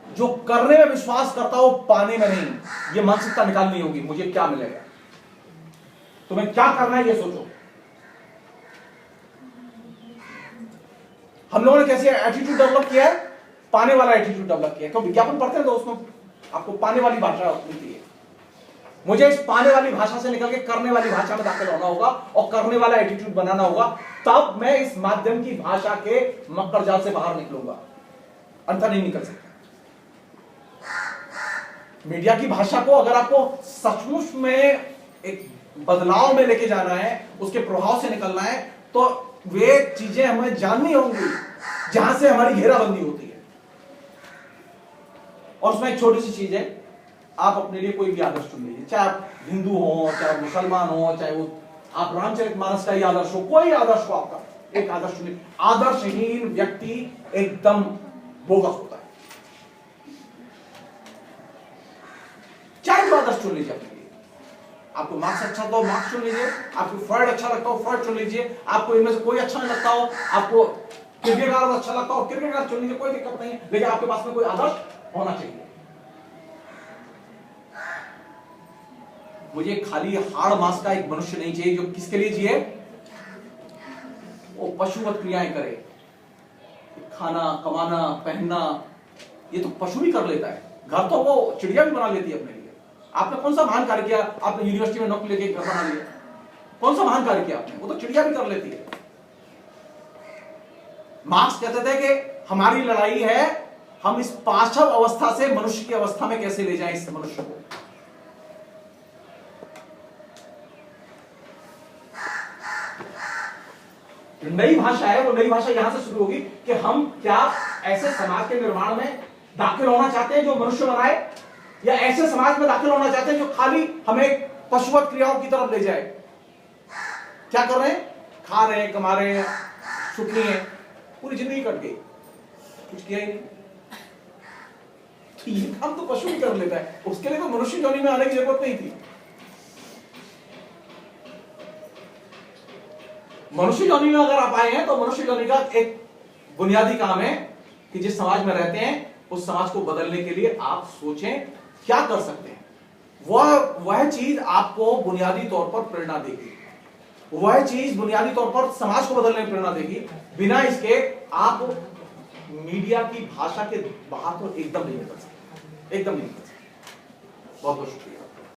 जो करने में विश्वास करता हो, पाने में नहीं। ये मानसिकता निकालनी होगी, मुझे क्या मिलेगा, तुम्हें क्या करना है ये सोचो। हम लोगों ने कैसे एटीट्यूड डेवलप किया है? पाने वाला एटीट्यूड डेवलप किया है। क्यों? विज्ञापन पढ़ते हैं तो उसमें आपको पाने वाली भाषा मिलती है। मुझे इस पाने वाली भाषा से निकल के करने वाली भाषा में दाखिल होना होगा और करने वाला एटीट्यूड बनाना होगा, तब मैं इस माध्यम की भाषा के मकर जाल से बाहर निकलूंगा, अन्यथा नहीं निकल सकता। मीडिया की भाषा को अगर आपको सचमुच में एक बदलाव में लेके जाना है, उसके प्रभाव से निकलना है, तो वे चीजें हमें जाननी होंगी जहां से हमारी घेराबंदी होती है। और उसमें एक छोटी सी चीज है, आप अपने लिए कोई भी आदर्श चुन लीजिए, चाहे आप हिंदू हो, चाहे मुसलमान हो, चाहे वो आप रामचरितमानस का ही आदर्श हो, कोई आदर्श हो आपका, एक आदर्श चुनिए। आदर्शहीन व्यक्ति एकदम बोगस होता है। चाहे तो आदर्श चुन लीजिए अपने लिए। आपको मार्क्स अच्छा लगता हो मार्क्स चुन लीजिए, आपको फ्रॉइड अच्छा लगता हो फ्रॉइड चुन लीजिए, आपको इनमें से कोई अच्छा नहीं लगता हो, आपको किर्केगार अच्छा लगता हो किर्केगार चुन लीजिए, कोई दिक्कत नहीं है, लेकिन आपके पास में कोई आदर्श होना चाहिए। मुझे खाली हाड़ मांस का एक मनुष्य नहीं चाहिए जो किसके लिए जिए, वो पशुवत क्रियाएं करे, खाना कमाना पहनना, ये तो पशु भी कर लेता है। घर तो वो चिड़िया भी बना लेती है अपने लिए। आपने कौन सा महान कार्य किया? आपने यूनिवर्सिटी में नौकरी लेके घर बना लिया, कौन सा महान कार्य किया आपने? वो तो चिड़िया भी कर लेती है। मार्क्स कहते थे कि हमारी लड़ाई है हम इस पाशव अवस्था से मनुष्य की अवस्था में कैसे ले जाएं इस मनुष्य को। नई भाषा है, वो नई भाषा यहां से शुरू होगी कि हम क्या ऐसे समाज के निर्माण में दाखिल होना चाहते हैं जो मनुष्य बनाए, या ऐसे समाज में दाखिल होना चाहते हैं जो खाली हमें पशुवत क्रियाओं की तरफ ले जाए। क्या कर रहे हैं? खा रहे हैं, कमा रहे हैं, सुखी हैं, पूरी जिंदगी कट गई, कुछ किया ही नहीं। तो ये काम तो पशु भी कर लेता है, उसके लिए तो मनुष्य योनि में आने की जरूरत नहीं थी। मनुष्य योनि में अगर आप आए हैं तो मनुष्य योनि का एक बुनियादी काम है कि जिस समाज में रहते हैं उस समाज को बदलने के लिए आप सोचें क्या कर सकते हैं। वह चीज आपको बुनियादी तौर पर प्रेरणा देगी, वह चीज बुनियादी तौर पर समाज को बदलने में प्रेरणा देगी। बिना इसके आप मीडिया की भाषा के बाहर तो एकदम नहीं निकल सकते, एकदम नहीं निकल सकते। बहुत बहुत शुक्रिया।